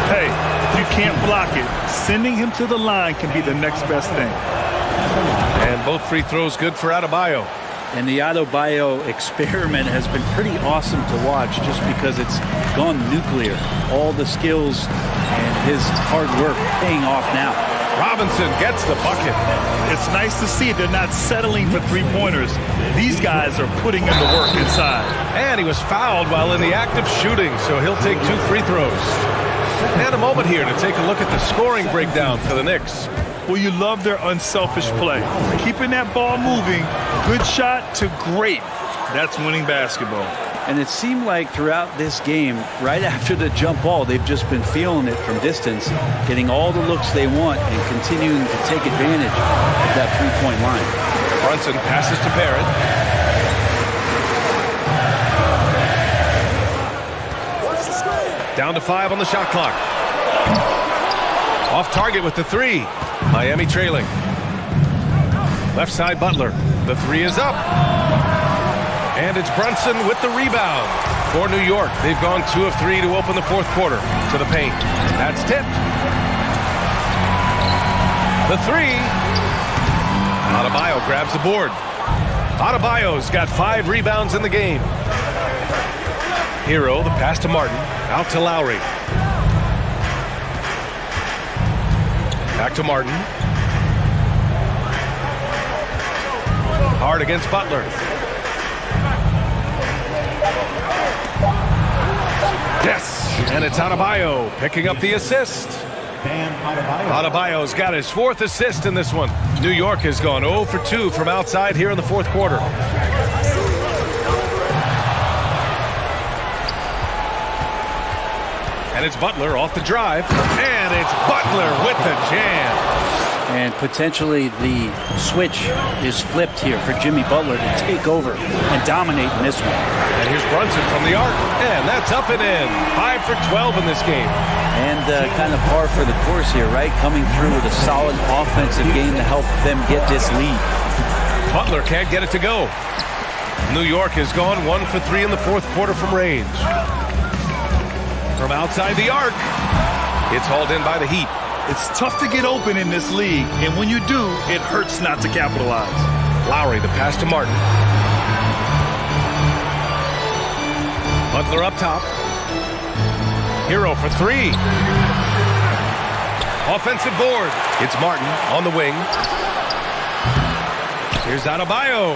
Speaker 7: Hey, if you can't block it, sending him to the line can be the next best thing.
Speaker 6: And both free throws good for Adebayo.
Speaker 10: And the Adebayo experiment has been pretty awesome to watch just because it's gone nuclear. All the skills and his hard work paying off now.
Speaker 6: Robinson gets the bucket.
Speaker 7: It's nice to see they're not settling for three-pointers. These guys are putting in the work inside.
Speaker 6: And he was fouled while in the act of shooting, so he'll take 2 free throws. And a moment here to take a look at the scoring breakdown for the Knicks.
Speaker 7: Well, you love their unselfish play. Keeping that ball moving, good shot to great. That's winning basketball.
Speaker 10: And it seemed like throughout this game, right after the jump ball, they've just been feeling it from distance, getting all the looks they want and continuing to take advantage of that three-point line.
Speaker 6: Brunson passes to Barrett. Down to 5 on the shot clock. Off target with the 3. Miami trailing. Left side Butler. The 3 is up. And it's Brunson with the rebound for New York. They've gone 2 of 3 to open the fourth quarter. To the paint. That's tipped. The 3. Adebayo grabs the board. Adebayo's got 5 rebounds in the game. Hero, the pass to Martin. Out to Lowry. Back to Martin. Hard against Butler. Yes, and it's Adebayo picking up the assist. Adebayo's got his 4th assist in this one. New York has gone 0 for 2 from outside here in the fourth quarter. And it's Butler off the drive. And it's Butler with the jam.
Speaker 10: And potentially the switch is flipped here for Jimmy Butler to take over and dominate in this one.
Speaker 6: And here's Brunson from the arc. And that's up and in. 5 for 12 in this game.
Speaker 10: And kind of par for the course here, right? Coming through with a solid offensive game to help them get this lead.
Speaker 6: Butler can't get it to go. New York has gone 1 for 3 in the fourth quarter from range. From outside the arc, it's hauled in by the Heat.
Speaker 7: It's tough to get open in this league, and when you do, it hurts not to capitalize.
Speaker 6: Lowry, the pass to Martin. Butler up top. Hero for 3. Offensive board. It's Martin on the wing. Here's Adebayo.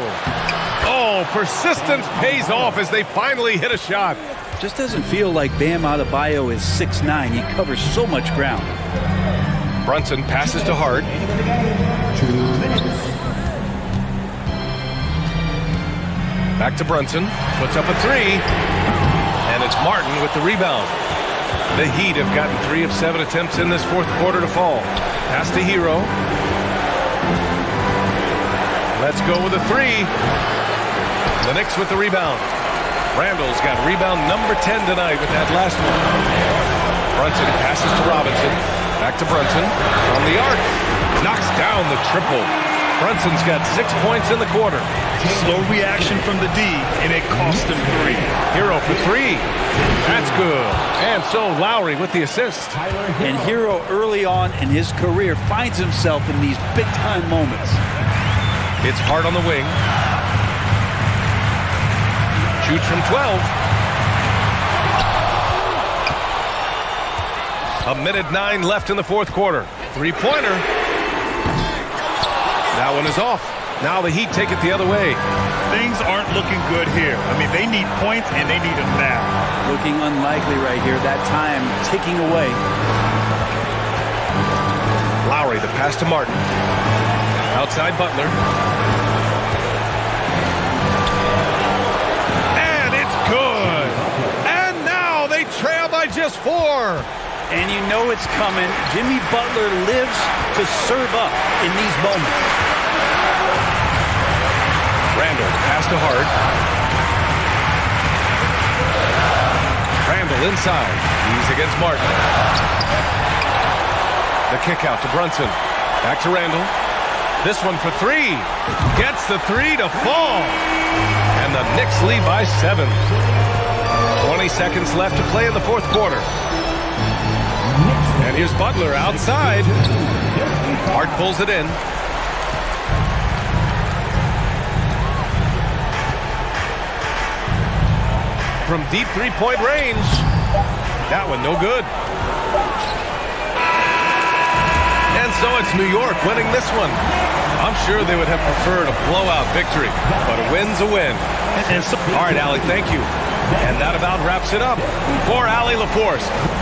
Speaker 6: Oh, persistence pays off as they finally hit a shot.
Speaker 10: Just doesn't feel like Bam Adebayo is 6'9". He covers so much ground.
Speaker 6: Brunson passes to Hart.
Speaker 8: 2 minutes.
Speaker 6: Back to Brunson. Puts up a 3. And it's Martin with the rebound. The Heat have gotten 3 of 7 attempts in this fourth quarter to fall. Pass to Hero. Let's go with a 3. The Knicks with the rebound. Randall's got rebound number 10 tonight with that last one. Brunson passes to Robinson. Back to Brunson. From the arc. Knocks down the triple. Brunson's got 6 points in the quarter.
Speaker 7: Slow reaction from the D, and it cost him 3.
Speaker 6: Hero for 3. That's good. And so Lowry with the assist.
Speaker 10: And Hero early on in his career finds himself in these big-time moments.
Speaker 6: It's Hart on the wing. Shoots from 12. A minute 9 left in the fourth quarter. 3-pointer. That one is off. Now the Heat take it the other way.
Speaker 7: Things aren't looking good here. I mean, they need points, and they need them now.
Speaker 10: Looking unlikely right here. That time ticking away.
Speaker 6: Lowry, the pass to Martin. Outside Butler. And it's good. And now they trail by just 4.
Speaker 10: And you know it's coming. Jimmy Butler lives to serve up in these moments.
Speaker 6: Randall, pass to Hart. Randall inside. He's against Martin. The kick out to Brunson. Back to Randall. This one for 3. Gets the 3 to fall. And the Knicks lead by 7. 20 seconds left to play in the fourth quarter. And here's Butler outside. Hart pulls it in. From deep three-point range. That one no good. And so So it's New York winning this one. I'm sure they would have preferred a blowout victory, but a win's a win. All right, Allie, thank you. And that about wraps it up for Allie LaForce.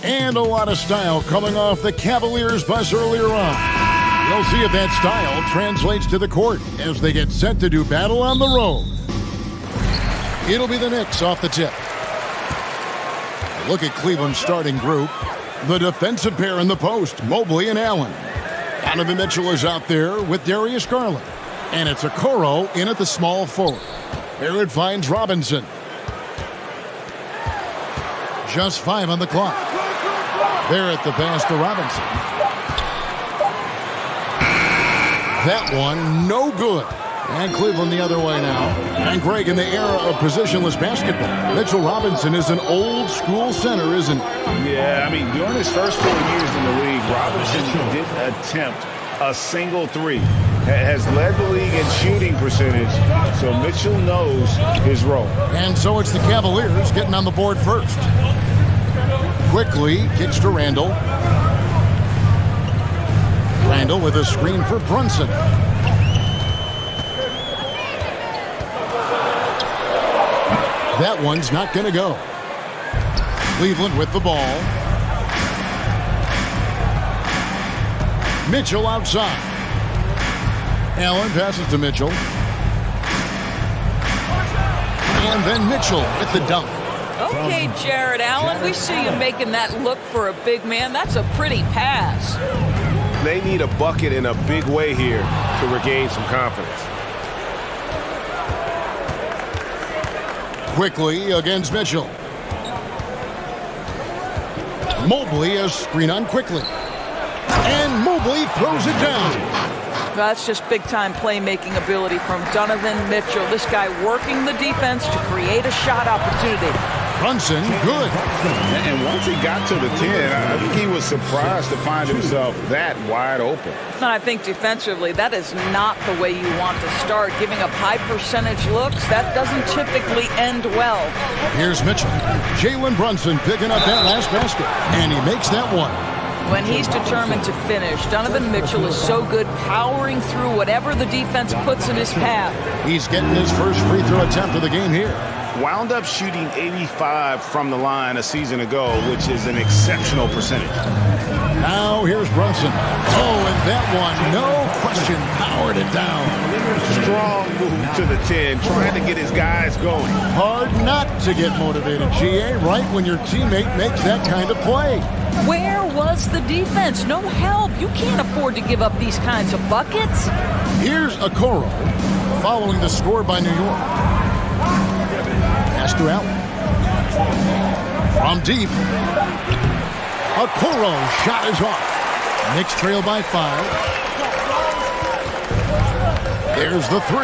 Speaker 2: And a lot of style coming off the Cavaliers' bus earlier on. We'll see if that style translates to the court as they get set to do battle on the road. It'll be the Knicks off the tip. Look at Cleveland's starting group. The defensive pair in the post, Mobley and Allen. Donovan Mitchell is out there with Darius Garland. And it's Okoro in at the small forward. Barrett finds Robinson. Just 5 on the clock. Barrett the pass to Robinson. That one, no good. And Cleveland the other way now. And Greg, in the era of positionless basketball, Mitchell Robinson is an old-school center, isn't he?
Speaker 5: Yeah, I mean, during his first 4 years in the league, Robinson didn't attempt a single three. Has led the league in shooting percentage, so Mitchell knows his role.
Speaker 2: And so it's the Cavaliers getting on the board first. Quickly kicks to Randall. Randall with a screen for Brunson. That one's not going to go. Cleveland with the ball. Mitchell outside. Allen passes to Mitchell. And then Mitchell with the dunk.
Speaker 11: Okay, Jared Allen, we see you making that look for a big man. That's a pretty pass.
Speaker 1: They need a bucket in a big way here to regain some confidence.
Speaker 2: Quickly against Mitchell. Mobley is screen on quickly. And Mobley throws it down.
Speaker 11: That's just big-time playmaking ability from Donovan Mitchell. This guy working the defense to create a shot opportunity.
Speaker 2: Brunson, good.
Speaker 5: And once he got to the 10, I think he was surprised to find himself that wide open.
Speaker 11: And I think defensively, that is not the way you want to start. Giving up high percentage looks, that doesn't typically end well.
Speaker 2: Here's Mitchell. Jalen Brunson picking up that last basket. And he makes that one.
Speaker 11: When he's determined to finish, Donovan Mitchell is so good powering through whatever the defense puts in his path.
Speaker 2: He's getting his first free throw attempt of the game here.
Speaker 5: wound up shooting 85 from the line a season ago, which is an exceptional percentage.
Speaker 2: Now here's Brunson. Oh, and that one, no question, powered it down.
Speaker 5: Strong move to the 10, trying to get his guys going.
Speaker 2: Hard not to get motivated, GA, right when your teammate makes that kind of play.
Speaker 11: Where was the defense? No help. You can't afford to give up these kinds of buckets.
Speaker 2: Here's Okoro following the score by New York. Pass to Allen. From deep. Okoro shot is off. Knicks trail by 5. There's the 3.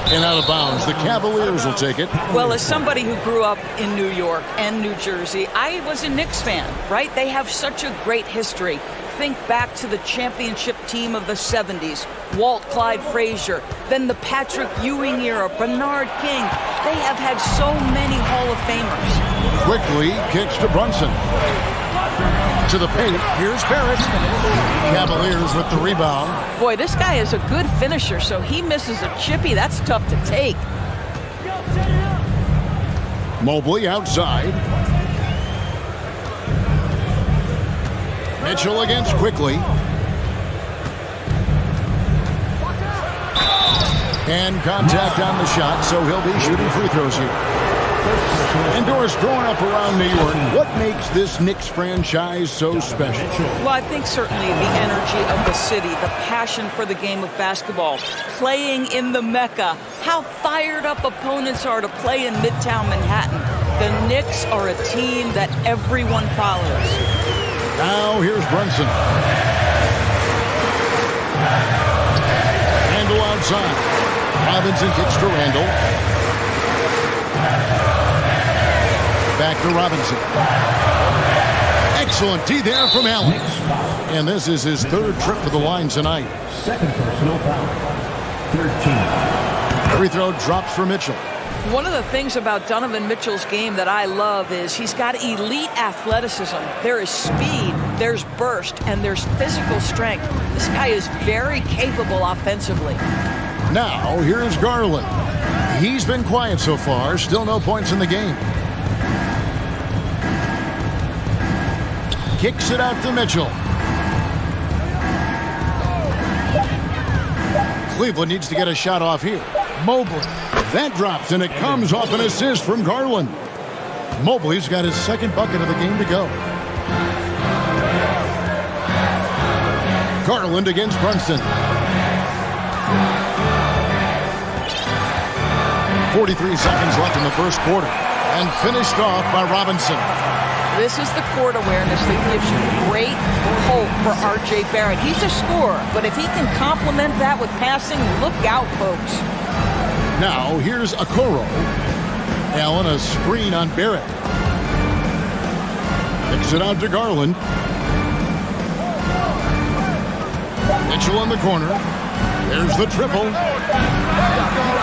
Speaker 2: And out of bounds. The Cavaliers will take it.
Speaker 11: Well, as somebody who grew up in New York and New Jersey, I was a Knicks fan, right? They have such a great history. Think back to the championship team of the 70s. Walt Clyde Frazier, then the Patrick Ewing era, Bernard King. They have had so many Hall of Famers.
Speaker 2: Quickly kicks to Brunson. To the paint. Here's Barrett. Cavaliers with the rebound.
Speaker 11: Boy, this guy is a good finisher, so he misses a chippy. That's tough to take.
Speaker 2: Mobley outside. Mitchell against Quickly. And contact on the shot, so he'll be shooting free throws here. And Doris, growing up around New York, what makes this Knicks franchise so special?
Speaker 11: Well, I think certainly the energy of the city, the passion for the game of basketball, playing in the Mecca, how fired up opponents are to play in Midtown Manhattan. The Knicks are a team that everyone follows.
Speaker 2: Now here's Brunson. Randall outside. Robinson kicks to Randall. Back to Robinson. Excellent D there from Allen. And this is his 3rd trip to the line tonight.
Speaker 8: 2nd personal foul. 13.
Speaker 2: Free throw drops for Mitchell.
Speaker 11: One of the things about Donovan Mitchell's game that I love is he's got elite athleticism. There is speed, there's burst, and there's physical strength. This guy is very capable offensively.
Speaker 2: Now, here's Garland. He's been quiet so far. Still no points in the game. Kicks it out to Mitchell. Cleveland needs to get a shot off here. Mobley. That drops, and it comes off an assist from Garland. Mobley's got his 2nd bucket of the game to go. Garland against Brunson. 43 seconds left in the 1st quarter. And finished off by Robinson.
Speaker 11: This is the court awareness that gives you great hope for R.J. Barrett. He's a scorer, but if he can complement that with passing, look out, folks.
Speaker 2: Now, here's Okoro. Allen, a screen on Barrett. Kicks it out to Garland. Mitchell in the corner. There's the triple.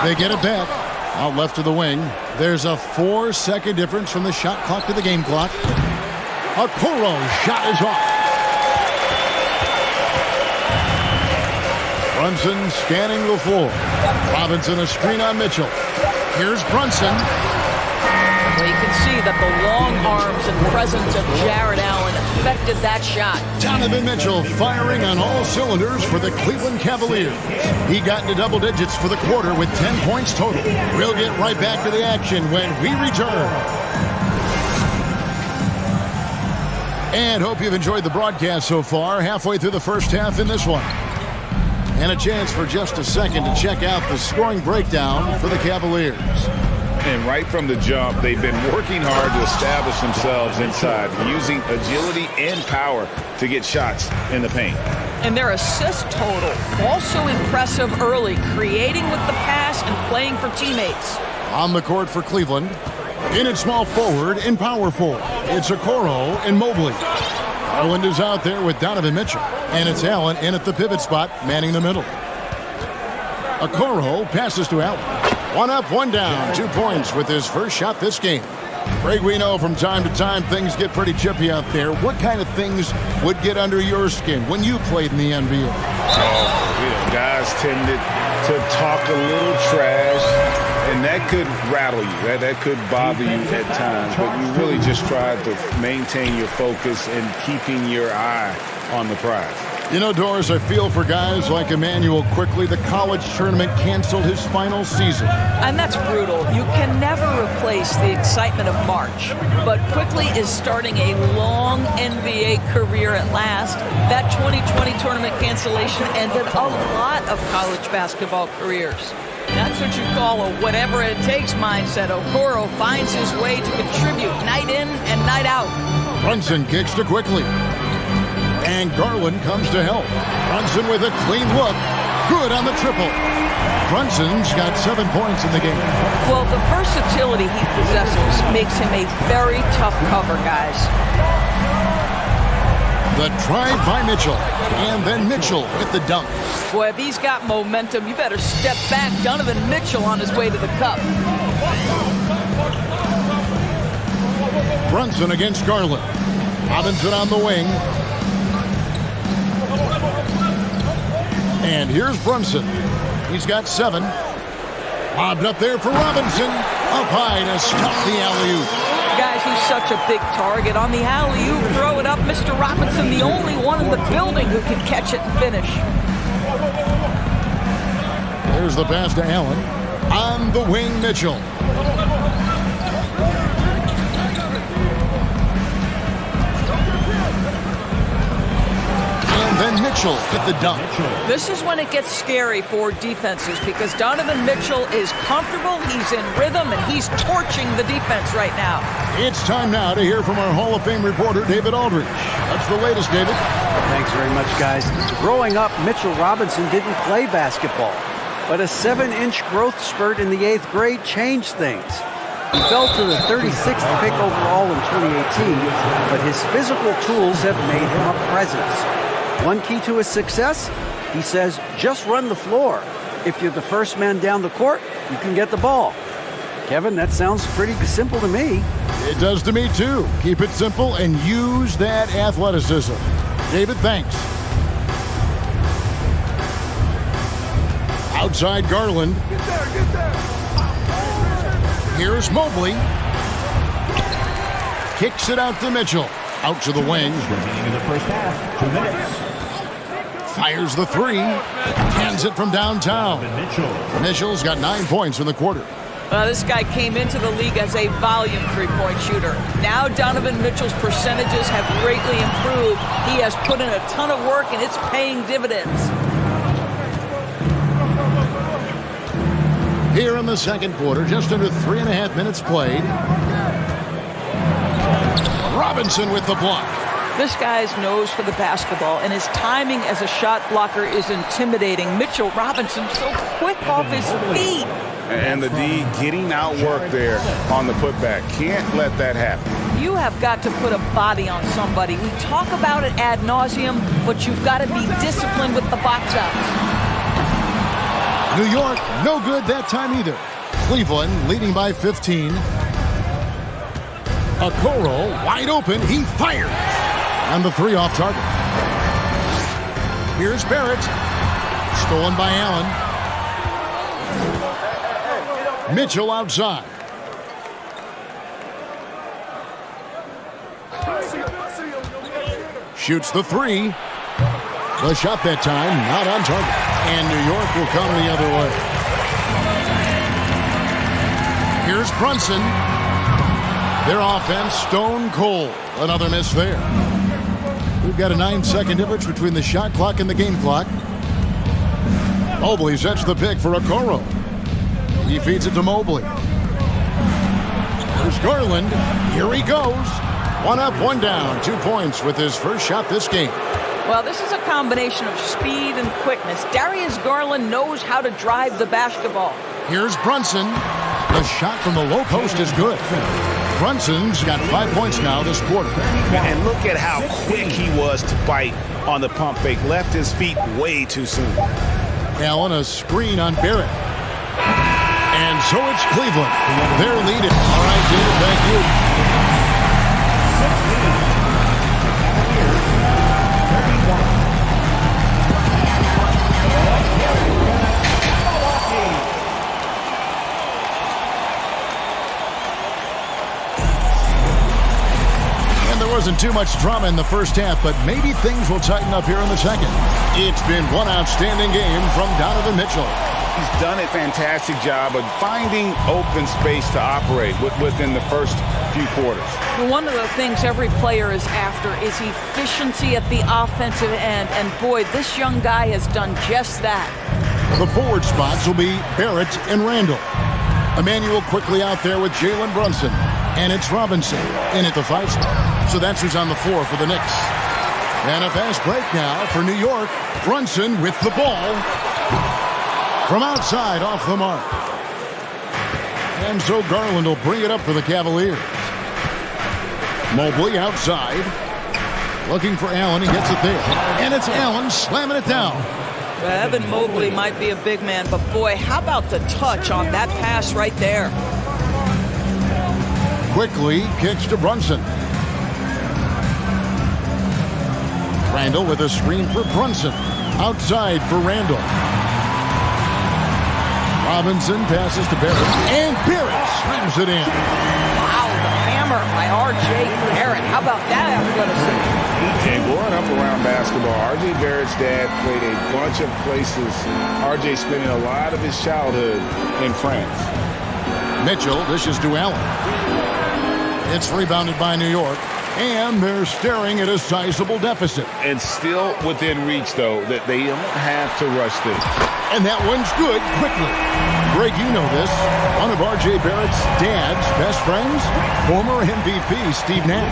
Speaker 2: They get it back. Out left to the wing. There's a 4-second difference from the shot clock to the game clock. Okoro's shot is off. Brunson scanning the floor. Robinson a screen on Mitchell. Here's Brunson.
Speaker 11: Well, you can see that the long arms and presence of Jared Allen affected that shot.
Speaker 2: Donovan Mitchell firing on all cylinders for the Cleveland Cavaliers. He got into double digits for the quarter with 10 points total. We'll get right back to the action when we return. And hope you've enjoyed the broadcast so far. Halfway through the 1st half in this one. And a chance for just a second to check out the scoring breakdown for the Cavaliers.
Speaker 5: And right from the jump, they've been working hard to establish themselves inside, using agility and power to get shots in the paint.
Speaker 11: And their assist total, also impressive early, creating with the pass and playing for teammates.
Speaker 2: On the court for Cleveland, in at small forward and power forward, it's Okoro and Mobley. Garland is out there with Donovan Mitchell, and it's Allen in at the pivot spot, manning the middle. Okoro passes to Allen. 1 up, 1 down, 2 points with his first shot this game. Greg, we know from time to time things get pretty chippy out there. What kind of things would get under your skin when you played in the NBA?
Speaker 5: Guys tended to talk a little trash, and that could rattle you. That could bother you at times, but you really just try to maintain your focus and keeping your eye on the prize.
Speaker 2: You know, Doris, I feel for guys like Emmanuel Quickly. The college tournament canceled his final season.
Speaker 11: And that's brutal. You can never replace the excitement of March. But Quickly is starting a long NBA career at last. That 2020 tournament cancellation ended a lot of college basketball careers. That's what you call a whatever-it-takes mindset. Okoro finds his way to contribute night in and night out.
Speaker 2: Brunson kicks to Quickly. And Garland comes to help. Brunson with a clean look. Good on the triple. Brunson's got 7 points in the game.
Speaker 11: Well, the versatility he possesses makes him a very tough cover, guys.
Speaker 2: The drive by Mitchell. And then Mitchell with the dunk.
Speaker 11: Boy, if he's got momentum, you better step back. Donovan Mitchell on his way to the cup.
Speaker 2: Brunson against Garland. Robinson on the wing. And here's Brunson. He's got 7. Lobbed up there for Robinson. Up high to stop the alley-oop.
Speaker 11: Guys, he's such a big target. On the alley-oop, throw it up. Mr. Robinson, the only one in the building who can catch it and finish.
Speaker 2: There's the pass to Allen. On the wing, Mitchell. And then Mitchell hit the dunk.
Speaker 11: This is when it gets scary for defenses because Donovan Mitchell is comfortable, he's in rhythm, and he's torching the defense right now.
Speaker 2: It's time now to hear from our Hall of Fame reporter, David Aldridge. What's the latest, David?
Speaker 3: Thanks very much, guys. Growing up, Mitchell Robinson didn't play basketball, but a 7-inch growth spurt in the 8th grade changed things. He fell to the 36th pick overall in 2018, but his physical tools have made him a presence. One key to his success, he says, just run the floor. If you're the first man down the court, you can get the ball. Kevin, that sounds pretty simple to me.
Speaker 2: It does to me, too. Keep it simple and use that athleticism. David, thanks. Outside Garland.
Speaker 4: Get there.
Speaker 2: Here's Mobley. Kicks it out to Mitchell. Out to the wing.
Speaker 8: Remaining in the first half, 2 minutes.
Speaker 2: Fires the 3. Hands it from downtown. Mitchell's got 9 points in the quarter.
Speaker 11: This guy came into the league as a volume three-point shooter. Now Donovan Mitchell's percentages have greatly improved. He has put in a ton of work, and it's paying dividends.
Speaker 2: Here in the second quarter, just under 3.5 minutes played. Robinson with the block.
Speaker 11: This guy's nose for the basketball, and his timing as a shot blocker is intimidating. Mitchell Robinson so quick off his feet.
Speaker 5: And the D getting outworked there on the putback. Can't let that happen.
Speaker 11: You have got to put a body on somebody. We talk about it ad nauseum, but you've got to be disciplined with the box outs.
Speaker 2: New York, no good that time either. Cleveland leading by 15. Okoro wide open. He fires. And the 3 off target. Here's Barrett. Stolen by Allen. Mitchell outside. Shoots the 3. The shot that time not on target. And New York will come the other way. Here's Brunson. Their offense stone cold. Another miss there. We've got a 9-second difference between the shot clock and the game clock. Mobley sets the pick for Okoro. He feeds it to Mobley. There's Garland. Here he goes. 1 up, 1 down. 2 points with his first shot this game.
Speaker 11: Well, this is a combination of speed and quickness. Darius Garland knows how to drive the basketball.
Speaker 2: Here's Brunson. The shot from the low post is good. Brunson's got 5 points now this quarter.
Speaker 5: And look at how quick he was to bite on the pump fake. Left his feet way too soon.
Speaker 2: Allen, a screen on Barrett. And so it's Cleveland. They're leading. All right, David, thank you. Wasn't too much drama in the first half, but maybe things will tighten up here in the second. It's been one outstanding game from Donovan Mitchell.
Speaker 5: He's done a fantastic job of finding open space to operate within the first few quarters.
Speaker 11: Well, one of the things every player is after is efficiency at the offensive end. And boy, this young guy has done just that.
Speaker 2: The forward spots will be Barrett and Randall. Emmanuel quickly out there with Jalen Brunson. And it's Robinson in at the 5 spot. So that's who's on the floor for the Knicks. And a fast break now for New York. Brunson with the ball. From outside, off the mark. And so Garland will bring it up for the Cavaliers. Mobley outside. Looking for Allen. He gets it there. And it's Allen slamming it down.
Speaker 11: Evan Mobley might be a big man, but boy, how about the touch on that pass right there?
Speaker 2: Quickly kicks to Brunson. Randall with a screen for Brunson. Outside for Randall. Robinson passes to Barrett. And Barrett slams it in.
Speaker 11: Wow, the hammer by R.J. Barrett. How about that athleticism?
Speaker 5: And growing up around basketball, R.J. Barrett's dad played a bunch of places. R.J. spending a lot of his childhood in France.
Speaker 2: Mitchell dishes to Allen. It's rebounded by New York. And they're staring at a sizable deficit.
Speaker 5: And still within reach, though, that they don't have to rush this.
Speaker 2: And that one's good quickly. Greg, you know this. One of R.J. Barrett's dad's best friends, former MVP Steve Nash.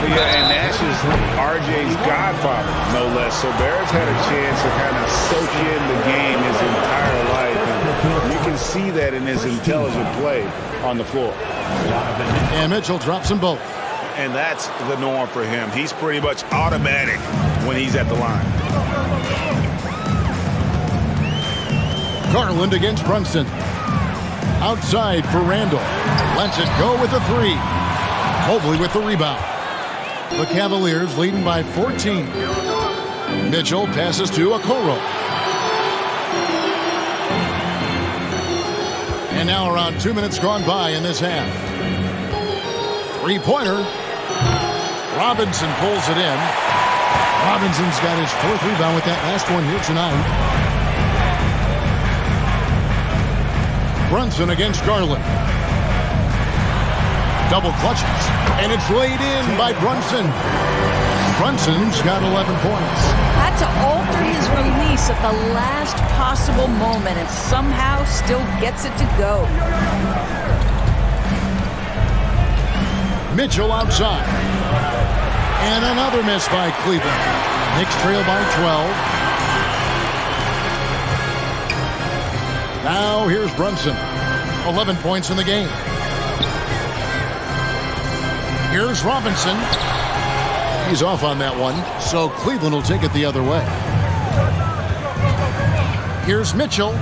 Speaker 5: Yeah, and Nash is R.J.'s godfather, no less. So Barrett's had a chance to kind of soak in the game his entire life. And you can see that in his intelligent play on the floor.
Speaker 2: And Mitchell drops them both.
Speaker 5: And that's the norm for him. He's pretty much automatic when he's at the line.
Speaker 2: Garland against Brunson. Outside for Randall. Lets it go with the 3. Mobley with the rebound. The Cavaliers leading by 14. Mitchell passes to Okoro. And now around 2 minutes gone by in this half. 3-pointer. Robinson pulls it in. Robinson's got his 4th rebound with that last one here tonight. Brunson against Garland. Double clutches. And it's laid in by Brunson. Brunson's got 11 points.
Speaker 11: Had to alter his release at the last possible moment and somehow still gets it to go.
Speaker 2: Mitchell outside. And another miss by Cleveland. Knicks trail by 12. Now here's Brunson. 11 points in the game. Here's Robinson. He's off on that one, so Cleveland will take it the other way. Here's Mitchell.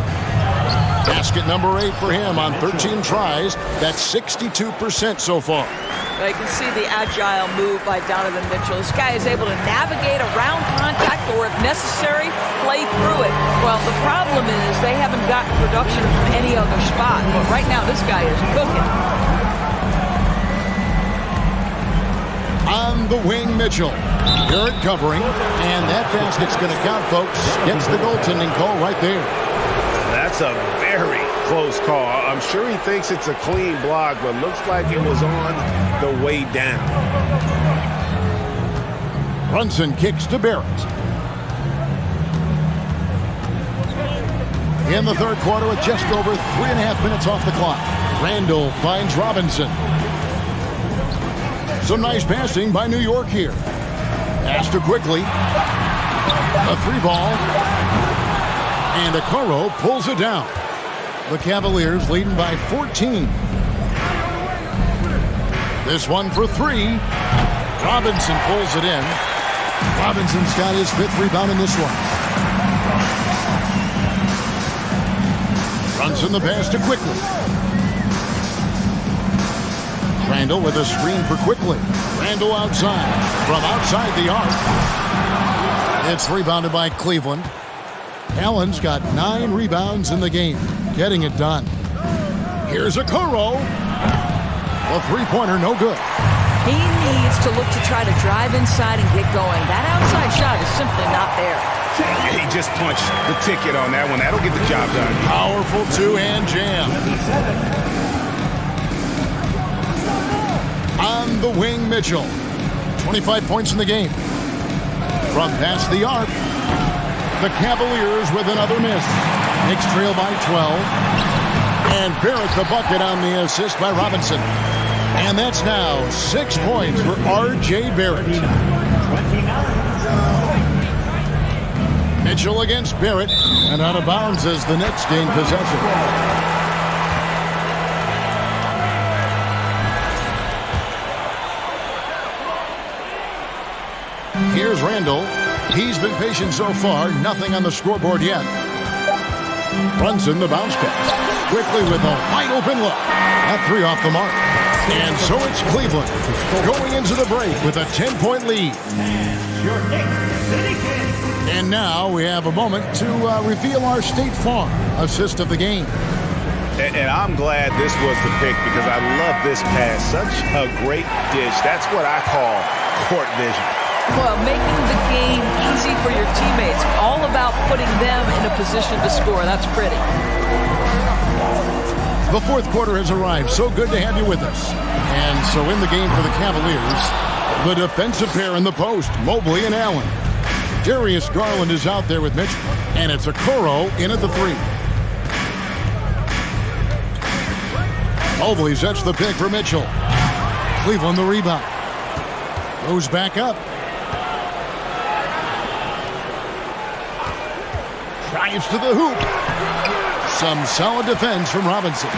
Speaker 2: Basket number 8 for him on 13 tries. That's 62% so far.
Speaker 11: You can see the agile move by Donovan Mitchell. This guy is able to navigate around contact or, if necessary, play through it. Well, the problem is they haven't gotten production from any other spot. But right now, this guy is cooking.
Speaker 2: On the wing, Mitchell. Garrett covering. And that basket's going to count, folks. Gets the goaltending call right there.
Speaker 5: That's a very close call. I'm sure he thinks it's a clean block, but looks like it was on the way down.
Speaker 2: Brunson kicks to Barrett. In the third quarter with just over 3.5 minutes off the clock. Randall finds Robinson. Some nice passing by New York here. Pass to quickly. A 3-ball. And Okoro pulls it down. The Cavaliers leading by 14. This one for 3. Robinson pulls it in. Robinson's got his 5th rebound in this one. Brunson the pass to Quickly. Randall with a screen for Quickly. Randall outside. From outside the arc. It's rebounded by Cleveland. Allen's got 9 rebounds in the game. Getting it done. Here's Okoro. A 3-pointer, no good.
Speaker 11: He needs to look to try to drive inside and get going. That outside shot is simply not there.
Speaker 5: He just punched the ticket on that one. That'll get the job done.
Speaker 2: Powerful two-hand jam. On the wing, Mitchell. 25 points in the game. From past the arc, the Cavaliers with another miss. Knicks trail by 12. And Barrett the bucket on the assist by Robinson. And that's now 6 points for R.J. Barrett.
Speaker 8: 29.
Speaker 2: Mitchell against Barrett. And out of bounds as the Knicks gain possession. Here's Randall. He's been patient so far. Nothing on the scoreboard yet. Brunson, the bounce pass. Quickly with a wide open look. That three off the mark. And so it's Cleveland going into the break with a 10-point lead.
Speaker 8: Your Knicks City Kings.
Speaker 2: And now we have a moment to reveal our State Farm assist of the game.
Speaker 5: And I'm glad this was the pick because I love this pass. Such a great dish. That's what I call court vision.
Speaker 11: Well, making the game easy for your teammates. All about putting them in a position to score. That's pretty.
Speaker 2: The fourth quarter has arrived. So good to have you with us. And so in the game for the Cavaliers, the defensive pair in the post, Mobley and Allen. Darius Garland is out there with Mitchell. And it's Okoro in at the three. Mobley sets the pick for Mitchell. Cleveland the rebound. Goes back up. Drives to the hoop. Some solid defense from Robinson.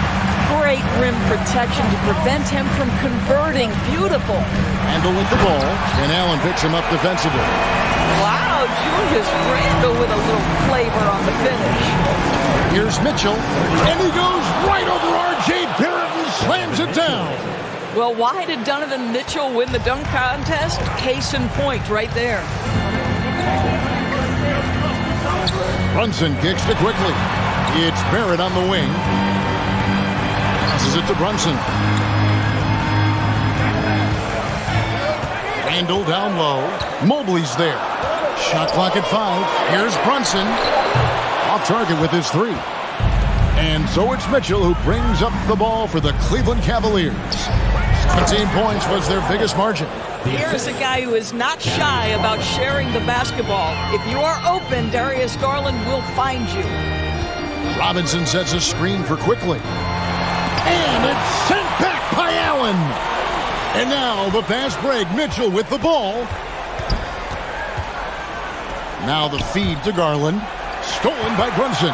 Speaker 11: Great rim protection to prevent him from converting. Beautiful.
Speaker 2: Randall with the ball, and Allen picks him up defensively.
Speaker 11: Wow, Julius Randle with a little flavor on the finish.
Speaker 2: Here's Mitchell, and he goes right over R.J. Barrett and slams it down.
Speaker 11: Well, why did Donovan Mitchell win the dunk contest? Case in point right there.
Speaker 2: Brunson kicks it quickly. It's Barrett on the wing. Passes it to Brunson. Randall down low. Mobley's there. Shot clock at 5. Here's Brunson. Off target with his three. And so it's Mitchell who brings up the ball for the Cleveland Cavaliers. 17 points was their biggest margin.
Speaker 11: Here's a guy who is not shy about sharing the basketball. If you are open, Darius Garland will find you.
Speaker 2: Robinson sets a screen for Quickly. And it's sent back by Allen. And now the fast break. Mitchell with the ball. Now the feed to Garland. Stolen by Brunson.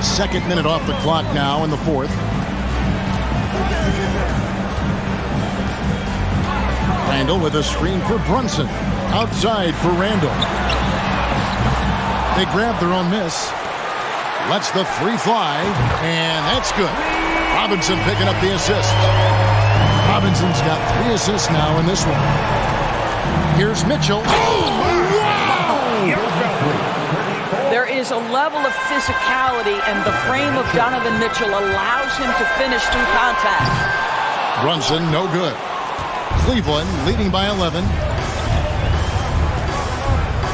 Speaker 2: Second minute off the clock now in the fourth. Randall with a screen for Brunson. Outside for Randall. They grab their own miss. Lets the three fly, and that's good. Robinson picking up the assist. Robinson's got 3 assists now in this one. Here's Mitchell. Oh, wow!
Speaker 11: There is a level of physicality, and the frame of Donovan Mitchell allows him to finish through contact.
Speaker 2: Brunson, no good. Cleveland leading by 11.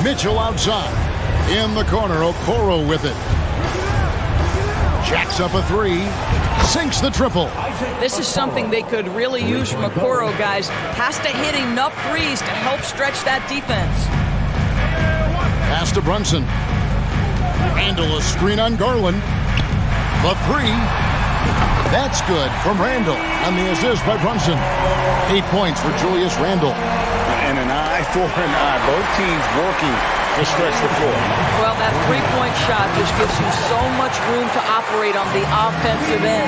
Speaker 2: Mitchell outside. In the corner, Okoro with it. Jacks up a three. Sinks the triple.
Speaker 11: This is something they could really use from Okoro, guys. Has to hit enough threes to help stretch that defense.
Speaker 2: Pass to Brunson. Randall a screen on Garland. The three. That's good from Randall. And the assist by Brunson. 8 points for Julius Randall.
Speaker 5: And an eye for an eye. Both teams working to stretch the floor.
Speaker 11: Well, that three-point shot just gives you so much room to operate on the offensive end.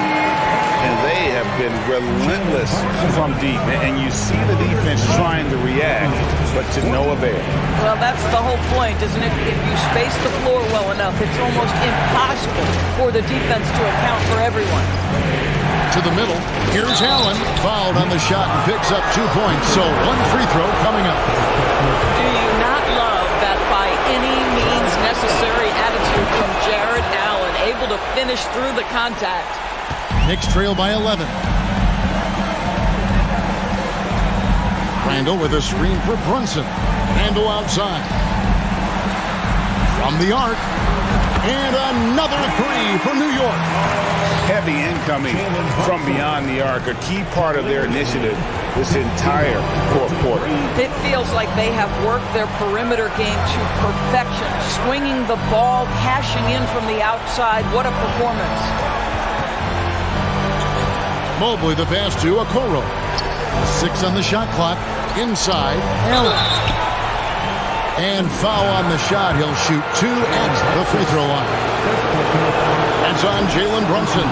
Speaker 5: And they have been relentless from deep. And you see the defense trying to react, but to no avail.
Speaker 11: Well, that's the whole point, isn't it? If you space the floor well enough, it's almost impossible for the defense to account for everyone.
Speaker 2: To the middle. Here's Allen. Fouled on the shot and picks up 2 points. So 1 free throw coming up.
Speaker 11: Do you not love that by any means necessary attitude from Jared Allen, able to finish through the contact?
Speaker 2: Knicks trail by 11. Randall with a screen for Brunson. Randall outside. From the arc. And another three for New York.
Speaker 5: Heavy incoming from beyond the arc, a key part of their initiative this entire fourth quarter.
Speaker 11: It feels like they have worked their perimeter game to perfection, swinging the ball, cashing in from the outside. What a performance.
Speaker 2: Mobley the pass to Okoro. 6 on the shot clock. Inside, Allen. And foul on the shot. He'll shoot 2 at the free throw line. That's on Jalen Brunson.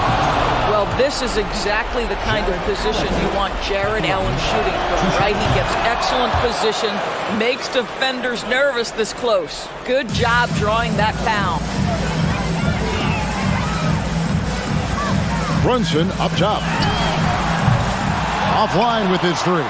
Speaker 11: Well, this is exactly the kind of position you want Jared Allen shooting from, right? He gets excellent position, makes defenders nervous this close. Good job drawing that foul.
Speaker 2: Brunson up top. Offline with his three.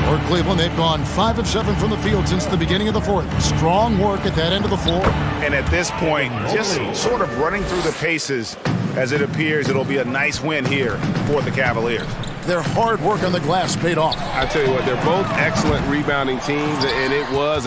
Speaker 2: For Cleveland, they've gone 5 of 7 from the field since the beginning of the fourth. Strong work at that end of the floor.
Speaker 5: And at this point, just sort of running through the paces, as it appears it'll be a nice win here for the Cavaliers.
Speaker 2: Their hard work on the glass paid off.
Speaker 1: I tell you what, they're both excellent rebounding teams, and it was